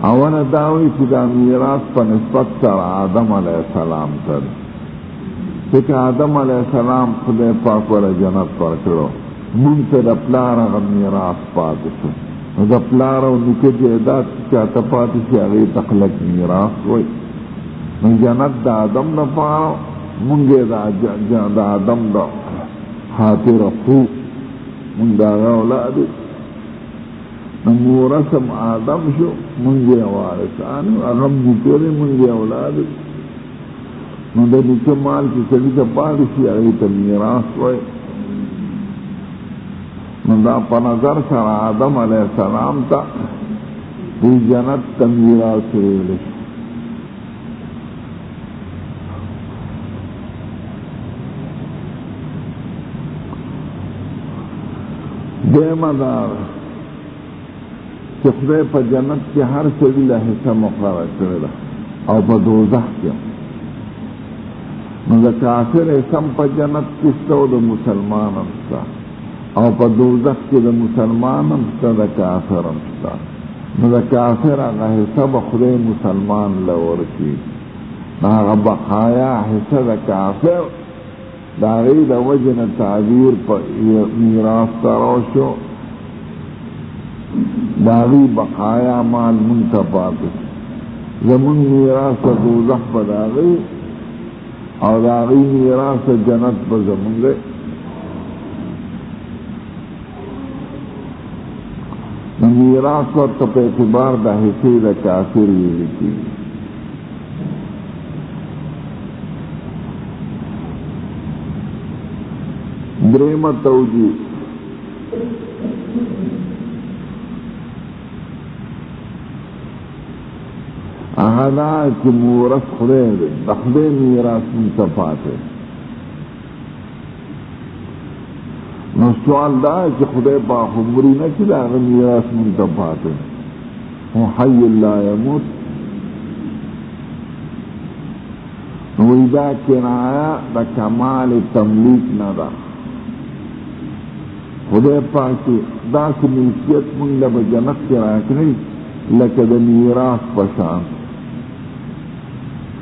اوله داوی چې دا میراث په نسبت سره آدم علیه السلام ته دی، چې آدم علیه السلام خدای پاک وله جنت ورکړو، مونږ ته د پلار هغه میراث پاتې شو. نو د پلار او نیکه جایداد چې چاته پاتې شي هغې ته خلک میراث وایي. نو جنت د آدم لپاره، مونږ یې د آدم د خاطره خو مونږ د هغه اولاد یو. نو مورثم آدم شو، مونږ یې وارثان یو، هغه هم نیکه دی، مونږ یې اولاد یو. نو د نیکه مال چې سړي ته پاتې شي هغې ته میراث وایي. نو دا په نظر سره آدم علیه السلام ته دې جنت ته میراث ویلی شو. دیمه دا ده چې خدای په جنت کې هر سړي له حصه مقرره کړې ده، او په دوزخ کې نو د کافر حصه هم په جنت کې شته او د مسلمان هم شته، او په دوزخ کې د مسلمان هم شته، د کافر هم شته. نو د کافر هغه حصه به خدای مسلمان له ورکړي. هغه بقایا حصه د کافر د هغې د وجې نه تعبیر په میراث ته راشو، د هغې بقایا مال مونږ ته پاتې شو. زمونږ میراث د دوزخ به د هغې، او د هغې میراث د جنت به زمونږ دی. نو میراث ورته په اعتبار د حصې د کافر ویل کېږي. درېمه توجیه هغه دا چې مورث خدای دی، د خدای میراث مونږ ته پاتې. نو سوال دا چې خدای پاک خو مري نه چې د هغه میراث مونږ ته پاتې، هو حی لا یموت. نو دا کنایه د کمال تملیک نه ده. خدای پاک چې داسې ملکیت مونږ له به جنت کې راکړي لکه د میراث په شان.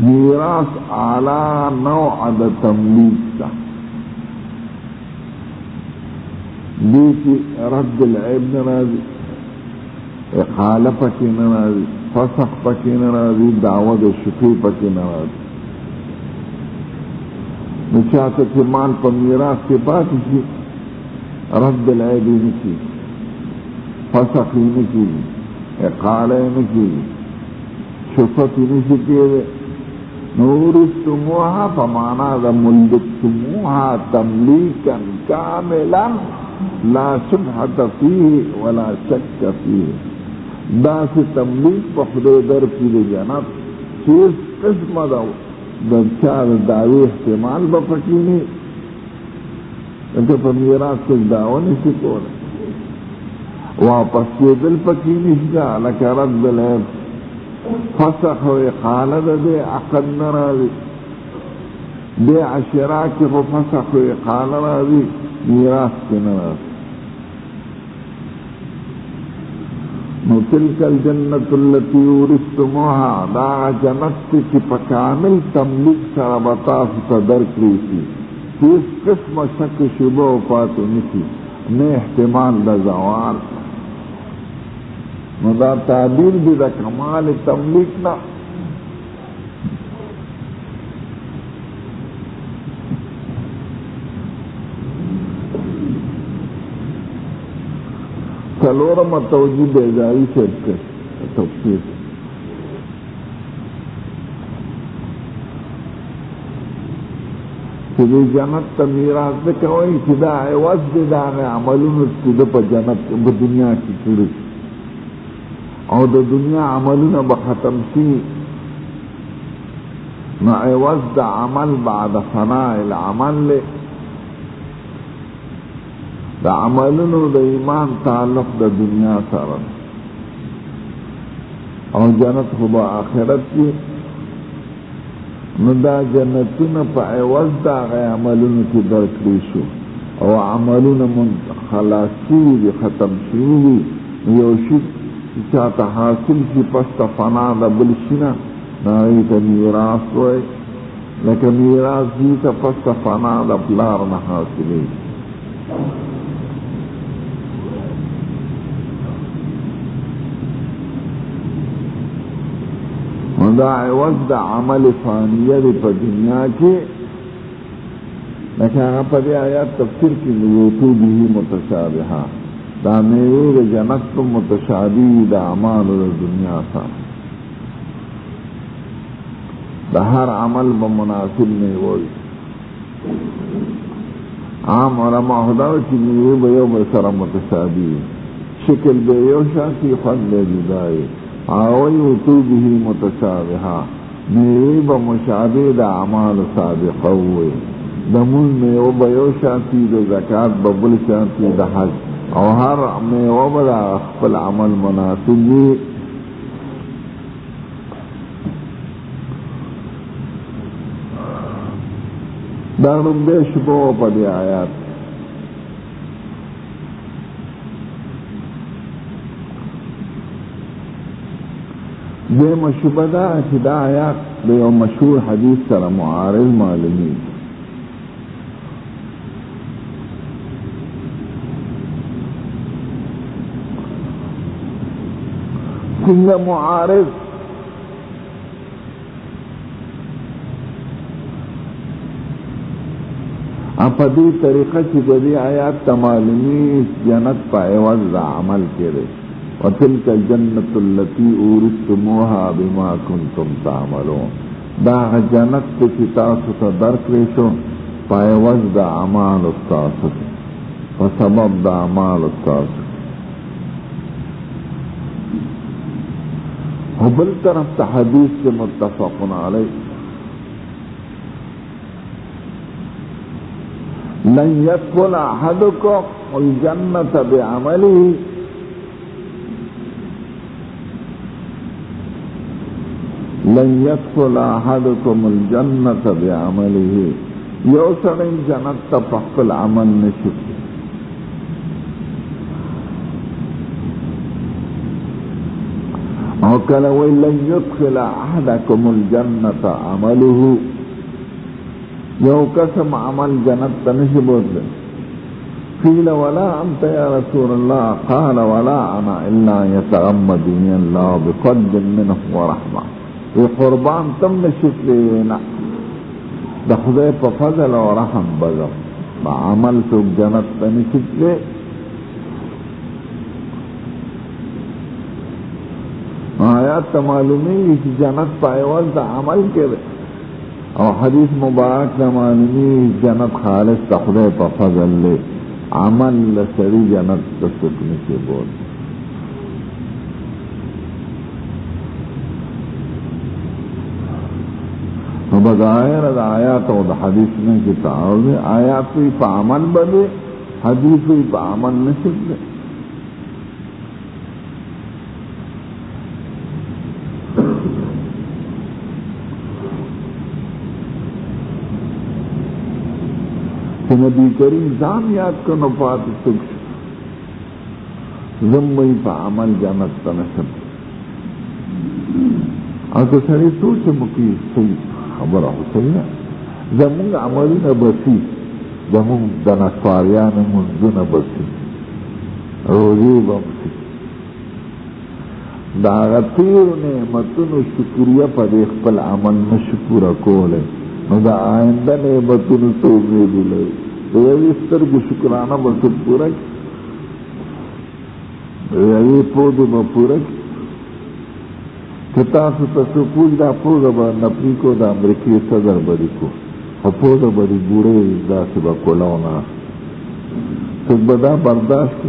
میراث اعلی نوع د تملیک ده، دې کې رد العیب نه راځي، اقاله پکې نه راځي، فسخ پکې نه راځي، دعوه د شفیع پکې نه راځي. نو چاته چې مال په میراث کې پاتې شي رد العیب یې نه کېږي، فسخ یې نه کېږي، اقاله یې نه کېږي، شفت یې نه شي کېدی. نو ورثتموها په معنا د ملکتموها تملیکا کاملا لا شبهة فيه ولا شک فيه. داسې تملیک په خدای در کې د جنت چې هېڅ قسمه د چا د دعوې احتمال به پکې نه، لکه په میراث کې دعوه نشي کولی، واپس کېدل پکې نشته، لکه رد العیب، فسخ او اقاله د دې عقد نه راځي. دې عشره کې خو فسخ او اقاله راځي، میراث کې نه راځي. نو تلک الجنة التي ورثتموها، دا جنت چې په کامل تملیک سره به تاسو ته درکړی شي، هېڅ قسمه شک شبه او پاتې نه شي، نه احتمال د زوال. نو دا تعبیر دی د کمال تملیک نه. څلورمه توجیه بیضایی صاحب کې تفسیر چې د جنت ته میراث ځکه وایي چې دا عوض دی د هغه عملونو چې ده په جنت په دنیا کې کړي او د دنیا عملونه به ختم شي، نو عوض د عمل بعد فناء العمل له د عملونو د ایمان تعلق د دنیا سره او جنت خو به آخرت کې، نو دا جنتونه په عوض د هغه عملونو کې درکړي شو او عملونه خلاص شوي دي، ختم شوي دي. یو شي چې چاته حاصل شي پس ته فنا د بل شي نه، نو هغې ته میراث وایي، لکه میراث دي ته پس ته فنا د پلار نه حاصلېږي. دا عوض د عمل فانیه دی په دنیا کې، لکه هغه په دې آیات تفسیر کې یوتو به متشابهه، دا میوې د جنت په متشابه د اعمالو د دنیا سره، د هر عمل به مناسب میوه وي. عام علما خدا وایي چې میوې به یو بل سره متشابه وي، شکل به یو شان خوند به جدا وي. آوی اتو به متشابهه، میوی با مشابه دا اعمال سابقه ہوئی، دمون میوی با یو شانتی دا زکاة با بل شانتی دا حج، او هر میوی با دا اخفل عمل مناسب دی. دا رنبه شبه پا دی آیات دے مشبہ دا چې دا آیات د یو مشهور حدیث سره معارض معلومی. څنګه معارض؟ په دې طریقه چې د دې آیات ته معلومی جنت په عوض د عمل کړي، وَتِلْكَ الْجَنَّةُ الَّتِي أُورِثْتُمُوهَا بِمَا كُنْتُمْ تَعْمَلُونَ، دا جنت چې تاسو ته درکړې شو په عوض د اعمالو ستاسو، په سبب د اعمالو ستاسو. خو بل طرف ته حدیث کې متفق علیه، لن يدخل أحدكم الجنة بعمله لن يدخل أحدكم الجنة بعمله، یو سړی جنت ته په خپل عمل نشي. او کله وی لن يدخل أحدكم الجنة عمله، یو قسم عمل جنت ته نشي بوتلی. قیل ولا انت یا رسول الله، قال ولا انا الا يتغمدني الله بفضل منه ورحمه، وی قربان تم نشتلینا د خدای په فضل او رحم بزم با عمل تو جنت ته نشتلی. آیات ته معلومیږي چې جنت په عوض د عمل کې، او حدیث مبارک ته معلومیږي جنت خالص د خدای په فضل له، عمل لسری جنت ته څوک نشي بوتلی. نو بظاہر دا آیات او دا حدیث میں کی تعارض ہے، آیات وی پا عمل بدے، حدیث وی پا عمل نشد دے. کہ نبی کریم ځان یاد کو نو پاتی سکھ زم وی پا عمل جانت تا نشد. اور تو سڑی سوچ مکی صحیح خبره حسینه، زمونږ عملونه بسی، زمونږ د نسواریانو منځونه بسی، روزې به بسی، د هغه تېرو نعمتونو شکریه په دې خپل عمل نه شو پوره کولی، نو د آینده نعمتونو څه امید ولري؟ د یوې سترګې شکرانه به څوک پوره کړي؟ د یوې پوزې به پوره کړي؟ که تاسو ته څوک وایي دا پوزه به نپرې کو د امریکې صدر به دې کو، خپوده بری بوڑے داسی با کلاونا سک بدا برداشت کی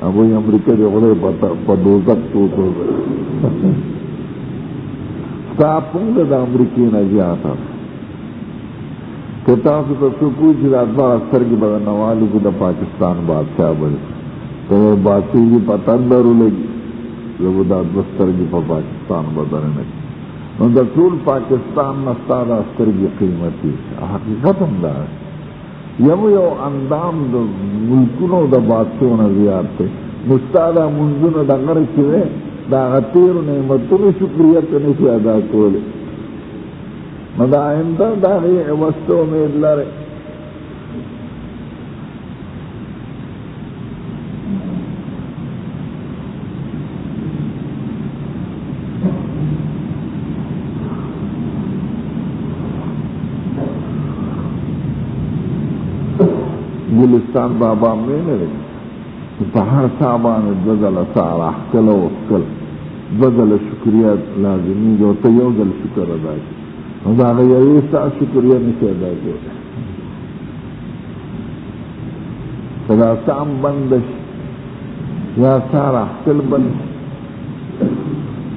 ابوی امریکہ دی غلی پا دوزک تو ستا پونگ دا امریکی نجیاتا کتاب سے تو پوچھ رات بار اکثر کی بدا نوالی کو دا پاکستان بادشاہ بڑی تو بادشاہ کی پتندر لگی لگو دا دستر کی پاکستان بدنے نکی نو دا طول پاکستان نستا دا استر کی قیمتی حقیقت ہم دا ہے یو اندام دا ملکونو دا بادشاہونا زیاد تے نستا دا منزون دا غر چوے دا غطیر نعمتون شکریت نشی ادا کولے نو دا آئندہ دا غی عوستو امید لرے گلستان بابا میں نے رہی پہاڑ صاحبان جزل سارا کل و کل جزل شکریت لازمی جو تیوزل شکر ادا کی دا غیوی سا شکریہ نشی ادا کی خدا سام بندش یا سارا کل بند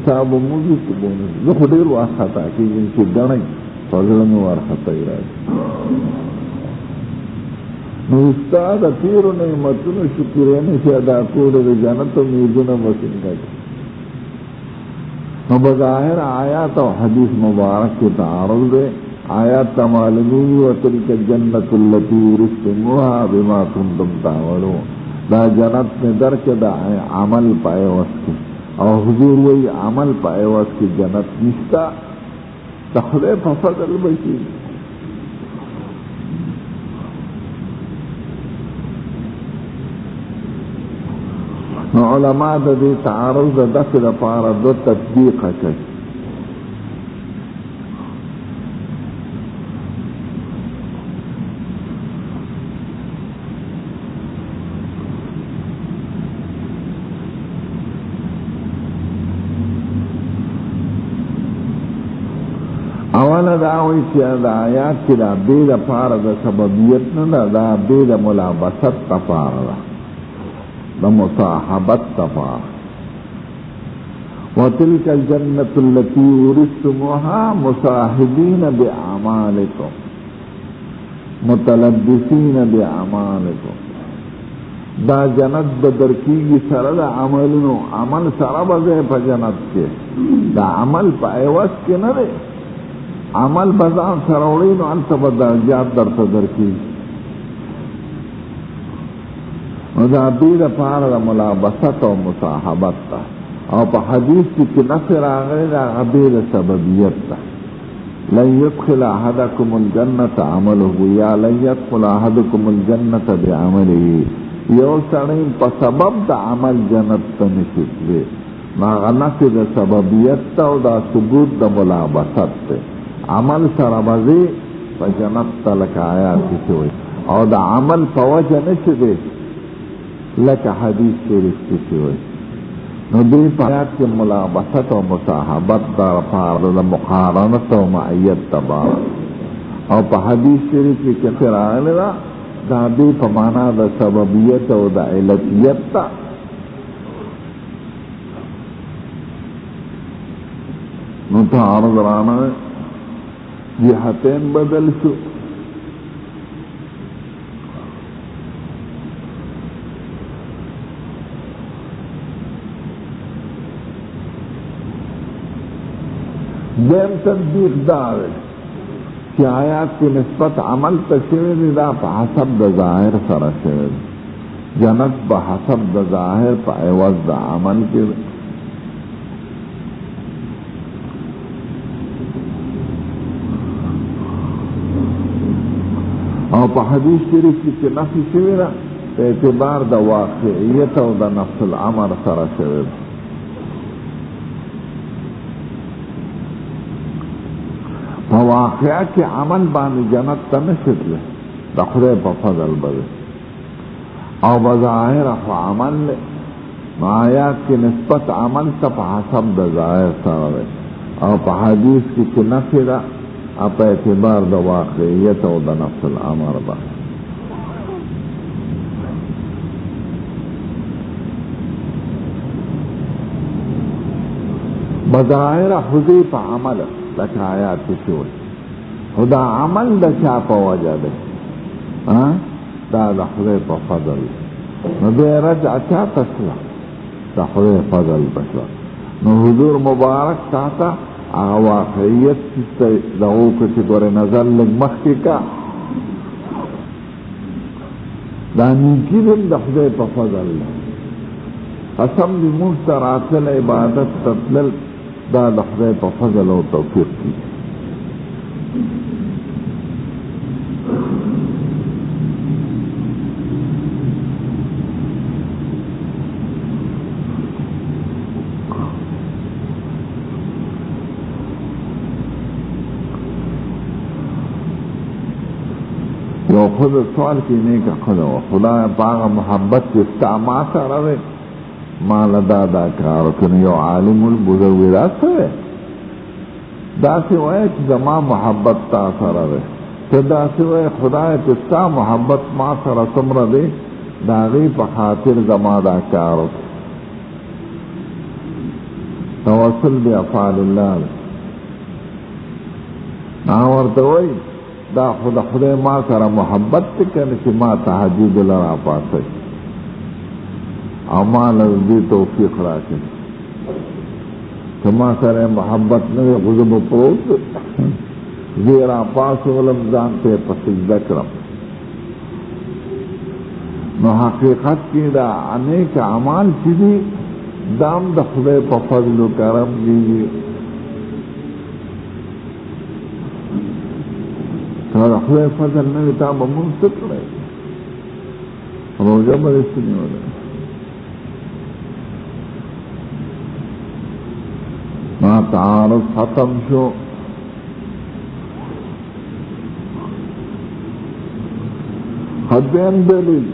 صاحب موزی کی بونی زخو دیر وقت خطا کی جنکی دنی فضلن وار خطا ایراج نو استاد تیرو نعمتونو شکریہ نشی ادا کولے دا جنت امیدونو مسنگا کی نو بظاہر آیات و حدیث مبارک کے تعارض دے آیات معلومی وتلک الجنت التی ورثتموها بما کنتم تعملون دا جنت میں درک دا عمل پائے وقت کی اور حضور وہی عمل پائے وقت کی جنت نشتا تخلے فضل بشی نو علماء دا دی تعارض دا دفع دا پارا دو تطبیق کئی اولا داوی چی دا آیات کی دا بید پارا دا سببیت نا دا بید ملابست تا پارا دا دا مصاحبت تفار وتلك الجنة التي ورثتموها مصاحبين بأعمالكم متلبسين بأعمالكم دا جنت بدرکی سرد عملنو عمل سربزے پا جنت کے دا عمل پا ایوز کے نرے عمل بزان سروڑینو انت بدرجات در تدرکی دا بید پارا دا ملابست و مصاحبت تا او پا حدیث کی نفر آگئے دا غبید سببیت تا لن يدخل احدکم الجنت عمله یا لن يدخل احدکم الجنت بعمله یو سنین پا سبب دا عمل جنت تا نشد لے ماغا نفر دا سببیت تا و دا ثبوت دا ملابست تا عمل سربزی پا جنت تا لکا آیات کی سوئی او دا عمل پا وجہ نشدے لکا حدیث شریف کسی ہوئی نو دی پایات کی ملابست و مصاحبت دار پار دا مقارنت و معیت تبار او پا حدیث شریف کی کفر آگلی دا دی پا مانا دا سببیت و دا علتیت تا نو تا عرض رانا جہتین بدل شو دیم تطبیق دار ہے کہ آیات کی نسبت عمل تشویر دا پا حسب دا ظاہر سر شویر جنت پا حسب دا ظاہر پا عوض دا عمل کی اور پا حدیث شریف کی نفی شویر پا اعتبار دا واقعیت و دا نفس العمر سر شویر واقعہ کے عمل بانی جنت تنشد لے دخلے پا فضل بذے او بظاہر اخو عمل لے آیات کی نسبت عمل تا پا حسب دا ظاہر سارے او پا حدیث کی نفی دا اپا اعتبار دا واقعیت او دا نفس الامر با بظاہر خودی پا عمل لکھ آیات شوئی خدا عمل دا چا پا وجہ دے دا دا خودی پا فضل نو دے رجع چا تسلا دا خودی فضل بشلا نو حضور مبارک تاتا آغا واقعیت چیستا دعو کچی گوری نظر لگ مخی کا دا نیکی دن دا خودی پا فضل قسم دی مستراتل عبادت تطلل دا دا خدای پا فضل و توفیق کی یو خود سوال کی نیکا خدا پاغا محبت کی استعمات رہے مال دا کارو کنو یو عالم البزرگی دا سوے دا سوئے چی زما محبت تا سر دے تو دا سوئے خدای تستا محبت ما سر سمر دے دا غی پا خاطر زما دا کارو توسل بی افعال اللہ دے ناورتوئی دا خدای ما سر محبت تکن چی ما تحجید لرا پاسے اعمال دی توفیق راکن کما سر محبت نے غضب پروت زیرا پاس علم جانتے پسجدہ کرم نو حقیقت کی دا انیک اعمال چیزی دام دا خدای پا فضل و کرم دیجی تو دا خدای فضل نوی تابا منسک رہے روجہ برسی نہیں ہو رہے ما تعارض ختم شو خدين دليل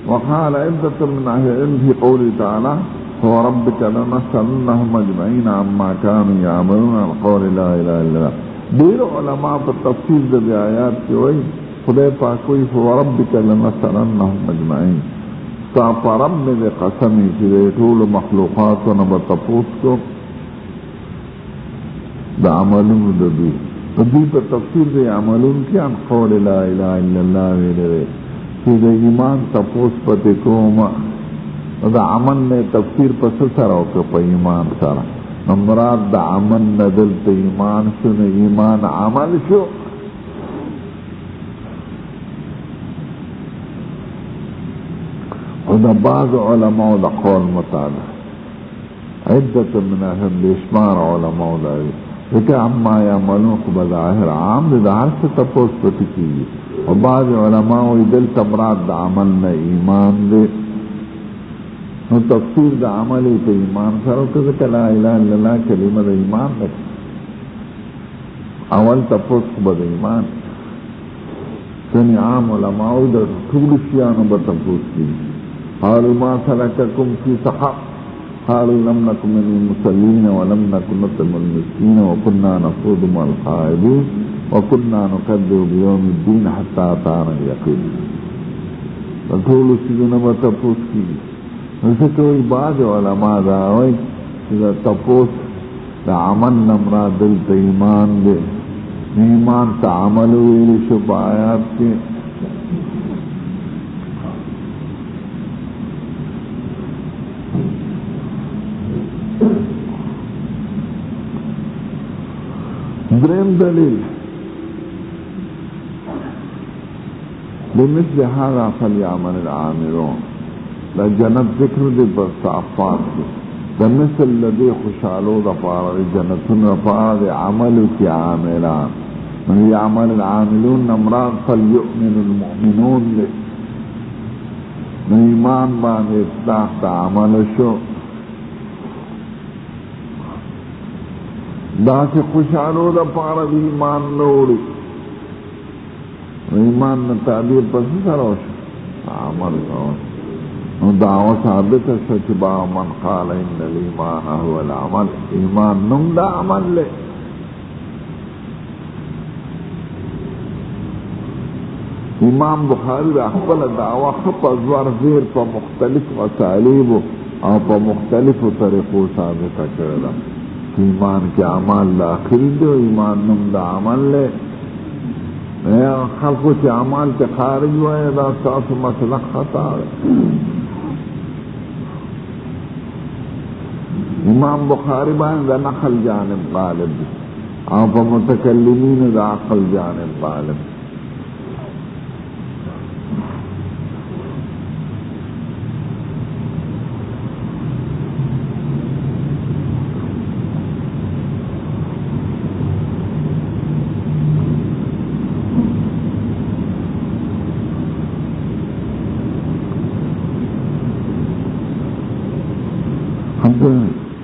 وقال عدة من أهل العلم في قوله تعالى فوربك لنسألنهم أجمعين عما كانوا يعملون القول لا إله إلا الله دیر علماء پر تفصیل دے آیات کی ہوئی خدای پاک کوئی فوربک لنسألنهم أجمعين تا پرم میں دے قسمی کی دے طول مخلوقات و نبتپوس کو دا عملون دا دی پر تفسیر دے عملون کی عن قول لا الہ الا اللہ ویلے کہ دا ایمان تپوس پتے کوما دا عمل نے تفسیر پر سسر ہوکا پا ایمان سارا نمراد دا عمل ندل تا ایمان شو نا ایمان عمل شو و دا بعض علماء دا قول مطالع عدت من اہم بیشمار علماء دا لیکن اما یعملون کو بظاہر عام دے دا ہر سے تپوس پتی کی اور بعض علماء دل تمراد دا عمل نا ایمان دے نو تفسیر دا عملی تا ایمان سارو کذا لا الہ الا اللہ کلمہ دا ایمان دے اول تپوس کو بدا ایمان سنی عام علماء دا طول شیانو بتپوس کی قالوا ما سلککم فی سقر قالوا لم نكن من المصلين ولم نكن نطعم المسكين وكنا نخوض مع الخائضين وكنا نكذب بيوم الدين حتى أتانا اليقين فطول سيدنا بتپوس کی ویسے کوئی بعض علماء دعوی کہ تپوس دا عمل نمرا دل تا ایمان دے ایمان تا عمل ویلی شب آیات کے درم دلیل بمثل هذا فليعمل العاملون دا جنت ذکر دے بصافات دے دا مثل لدے خوشحالو دا پارا دے جنتن دا پارا دے عملو کی عاملان من يعمل العاملون نمران فليؤمن المؤمنون دے من ایمان باندے اطلاق دا عمل شو دا سے خوشحالو دا پارا دی ایمان لوڑی ایمان نا تعبیر پس سروش عمل روش دعوة ثابت سچبا من قال ان الایمان هو العمل ایمان نم دا عمل لے امام بخاری دا خپل دعوه خپل زور زیر په مختلف اسالیب او په مختلفو طریقو ثابته کړل. ایمان کې عمل داخل دی، ایمان نوم د عمل له خلقو چې عمل کې خارج وای دا تاسو مسلک خطا ده. امام بخاری باندې د نقل جانب غالب دی او په متکلمین د عقل جانب غالب.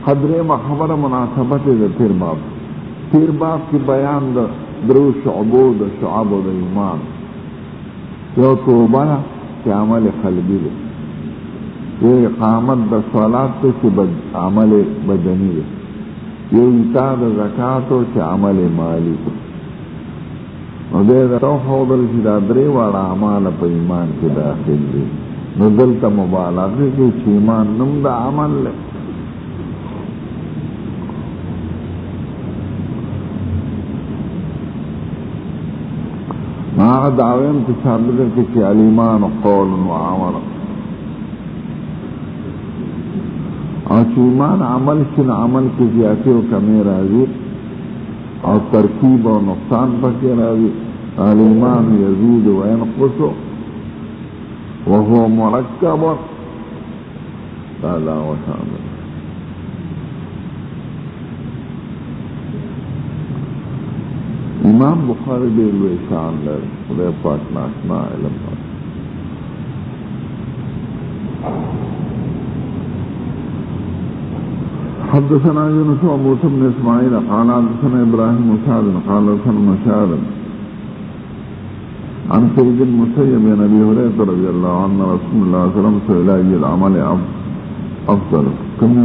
حضرے خبر مناسبت ہے پھر باب کی بیان درو شعبو د شعبو د ایمان. یو توبه چې عمل قلبی دی، یو اقامت د صلات چې عمل بدنی دی، یو ایتاء د زکات چې عمل مالی دی. نو دې توحید چې دا درې واړه اعمال په ایمان کې داخل دي. نو دلته مبالغه کې چې ایمان نوم د عمل له ما دعویم کی ثابت ہے کہ الایمان قول و عمل، اور ایمان عمل شن عمل کی زیادتی و کمی راضی اور ترکیب و نقصان پکی راضی. الایمان یزید و ینقص وهو مرکب تعالی و شامل. امام بخاری دیر لوی شان لري، خدای پاک ناشنا علم لري. حدثنا يونس وموسى بن اسماعيل قال حدثنا ابراهيم وسعد قال حدثنا مشاهد عن سيد المسيب بن ابي هريره رضي الله عنه رسول الله صلى الله عليه وسلم سئل اي العمل افضل. كما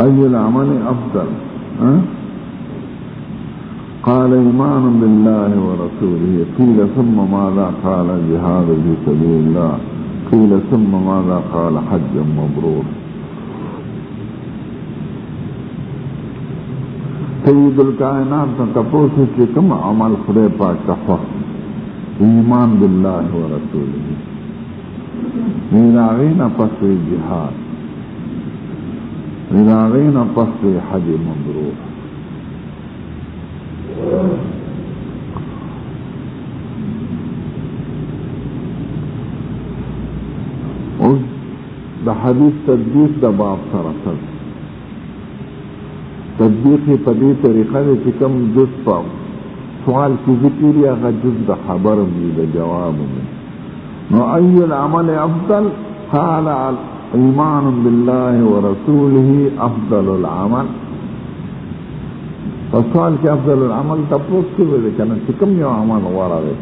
أي العمل أفضل؟ قال إيمان بالله ورسوله. قيل ثم ماذا؟ قال جهاد في سبيل الله. قيل ثم ماذا؟ قال حج مبرور. سيد الكائنات تپوسو چې کوم عمل خدای پاک ته ایمان بالله ورسوله میراغینا پس جهاد، میراغینا پس حج مبرور. اوس د حدیث تطبیق د باب سره سره تطبیق په دې طریقه دی چې کوم جز په سوال کې ذکر یا هغه جز د خبر دی د جواب دی. نو ای العمل افضل؟ قال ایمان بالله ورسوله افضل العمل. فسوال کې افضل العمل تپوس کوي دی کنه چې کوم یو عمل غوره دی؟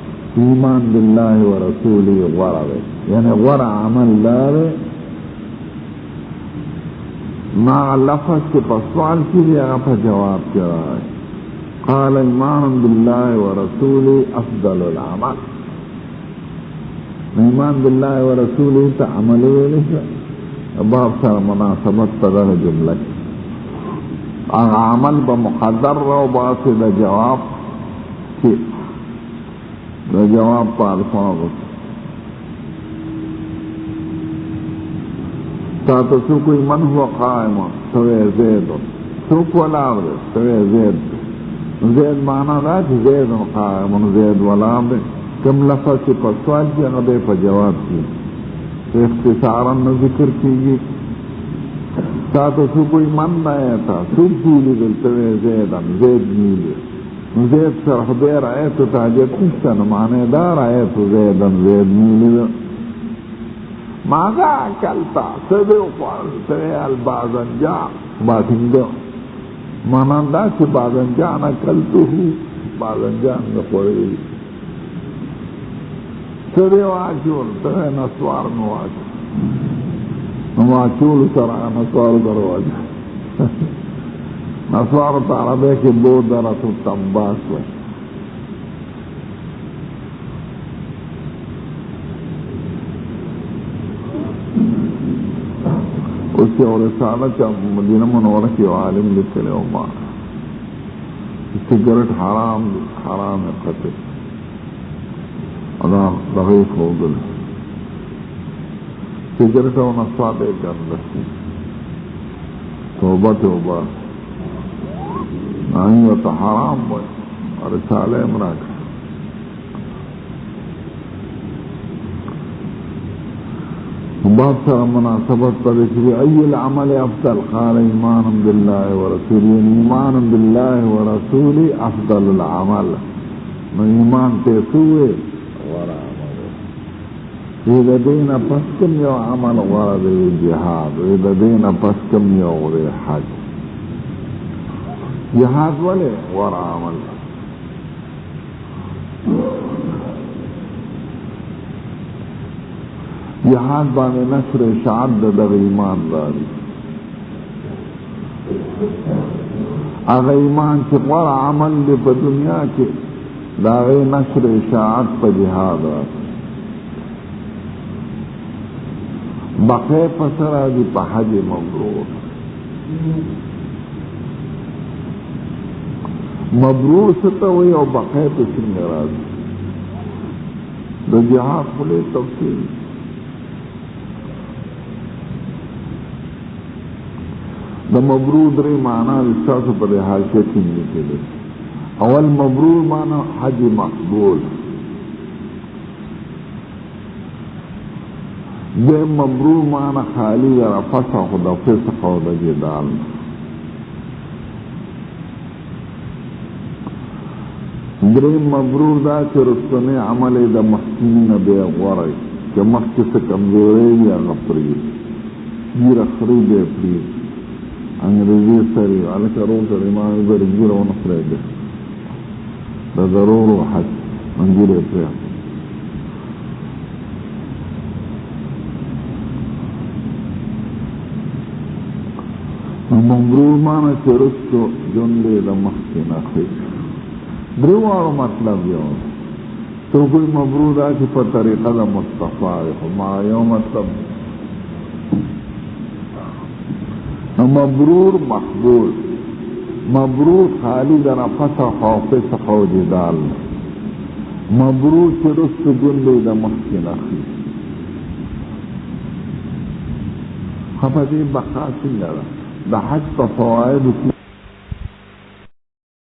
ایمان بالله ورسوله غوره دی، یعنی غوره عمل دار ما لفظ کے پسوال کی لئے آپ جواب کیا ہے. قال ایمان باللہ ورسولہ افضل العمل. ایمان باللہ ورسولہ تا عمل ویلشا باب سر مناسبت تدر جملہ عمل بمقدر رو باسی دا جواب کی دا جواب پا الفاظ تاتا سوکوی من هو قائم سوی زید سوک ولاب دے سوی زید زید مانا دا چی زید قائم زید ولاب دے کم لفظ چی پسوال کی اغدے پا جواب کی اختصارا ذکر کیگی. تاتا سوکوی من نایتا سوک جولی دل سوی زیدن زید نیلی زید سر خدیر آیتو تاجت نشتن معنی دار آیتو زیدن زید نیلی دل ماذا اکلتا سبی اقوال سبی البازنجان باتنگو مانندا چی بازنجان اکلتو ہو بازنجان نقوری سبی واچول سبی نسوار نواچول سرع نسوار درواج نصارت عربی کی بودرت التنباس وی اس کی اور رسالہ چا مدینہ منورہ کی عالم لکھلے وما سگرٹ حرام حرام قتل ادا دغیق ہوگل سگرٹ و نصاب ایک اندستی توبہ توبہ نائی و حرام وی اور رسالہ امراک باب سر مناسبت پر ذکر ای العمل افضل قال ایمان بالله ورسوله ایمان بالله ورسوله افضل العمل نو ایمان تیسوه ور عمل اذا دین پسکم یو عمل ورد جهاد اذا دین پسکم یو حج جهاد ولی ور عمل جہاد بانے نشر اشاعت دغ ایمان داری اغا ایمان چی غور عمل لی پا دنیا کی داغی نشر اشاعت پا جہاد رات بقی پسر آدی پا حج مبرور مبرور ستوئی او بقی پا سنگر آدی دا جہاد خلی تفصیل دا مبرور دری معنی استاسو پر حاشیه کنی کلی اول مبرور معنی حج مقبول دے مبرور معنی خالی یا فسخ دا فسخ و دا جدال دری مبرور دا چه رسطنی عمل دا مخکین بے غوری چه مخی سے کمزوری یا غفری گیر اخری بے پرید انگریزی سری علکہ روز الامام برگیر و نصر ایدے دا ضرور و حج انگیر ایدے مبرور مانا چرستو جنلے دا مخین اخیر دریوارو مطلب یو تو کوئی مبرور آچی پر طریقہ دا مصطفی ما یو مطلب مبرور مقبول مبرور خالی در فسخ و فسخ و جدال مبرور چرست جنبی در محکن اخی خفدی بخاسی لرا دا حج تا فوائد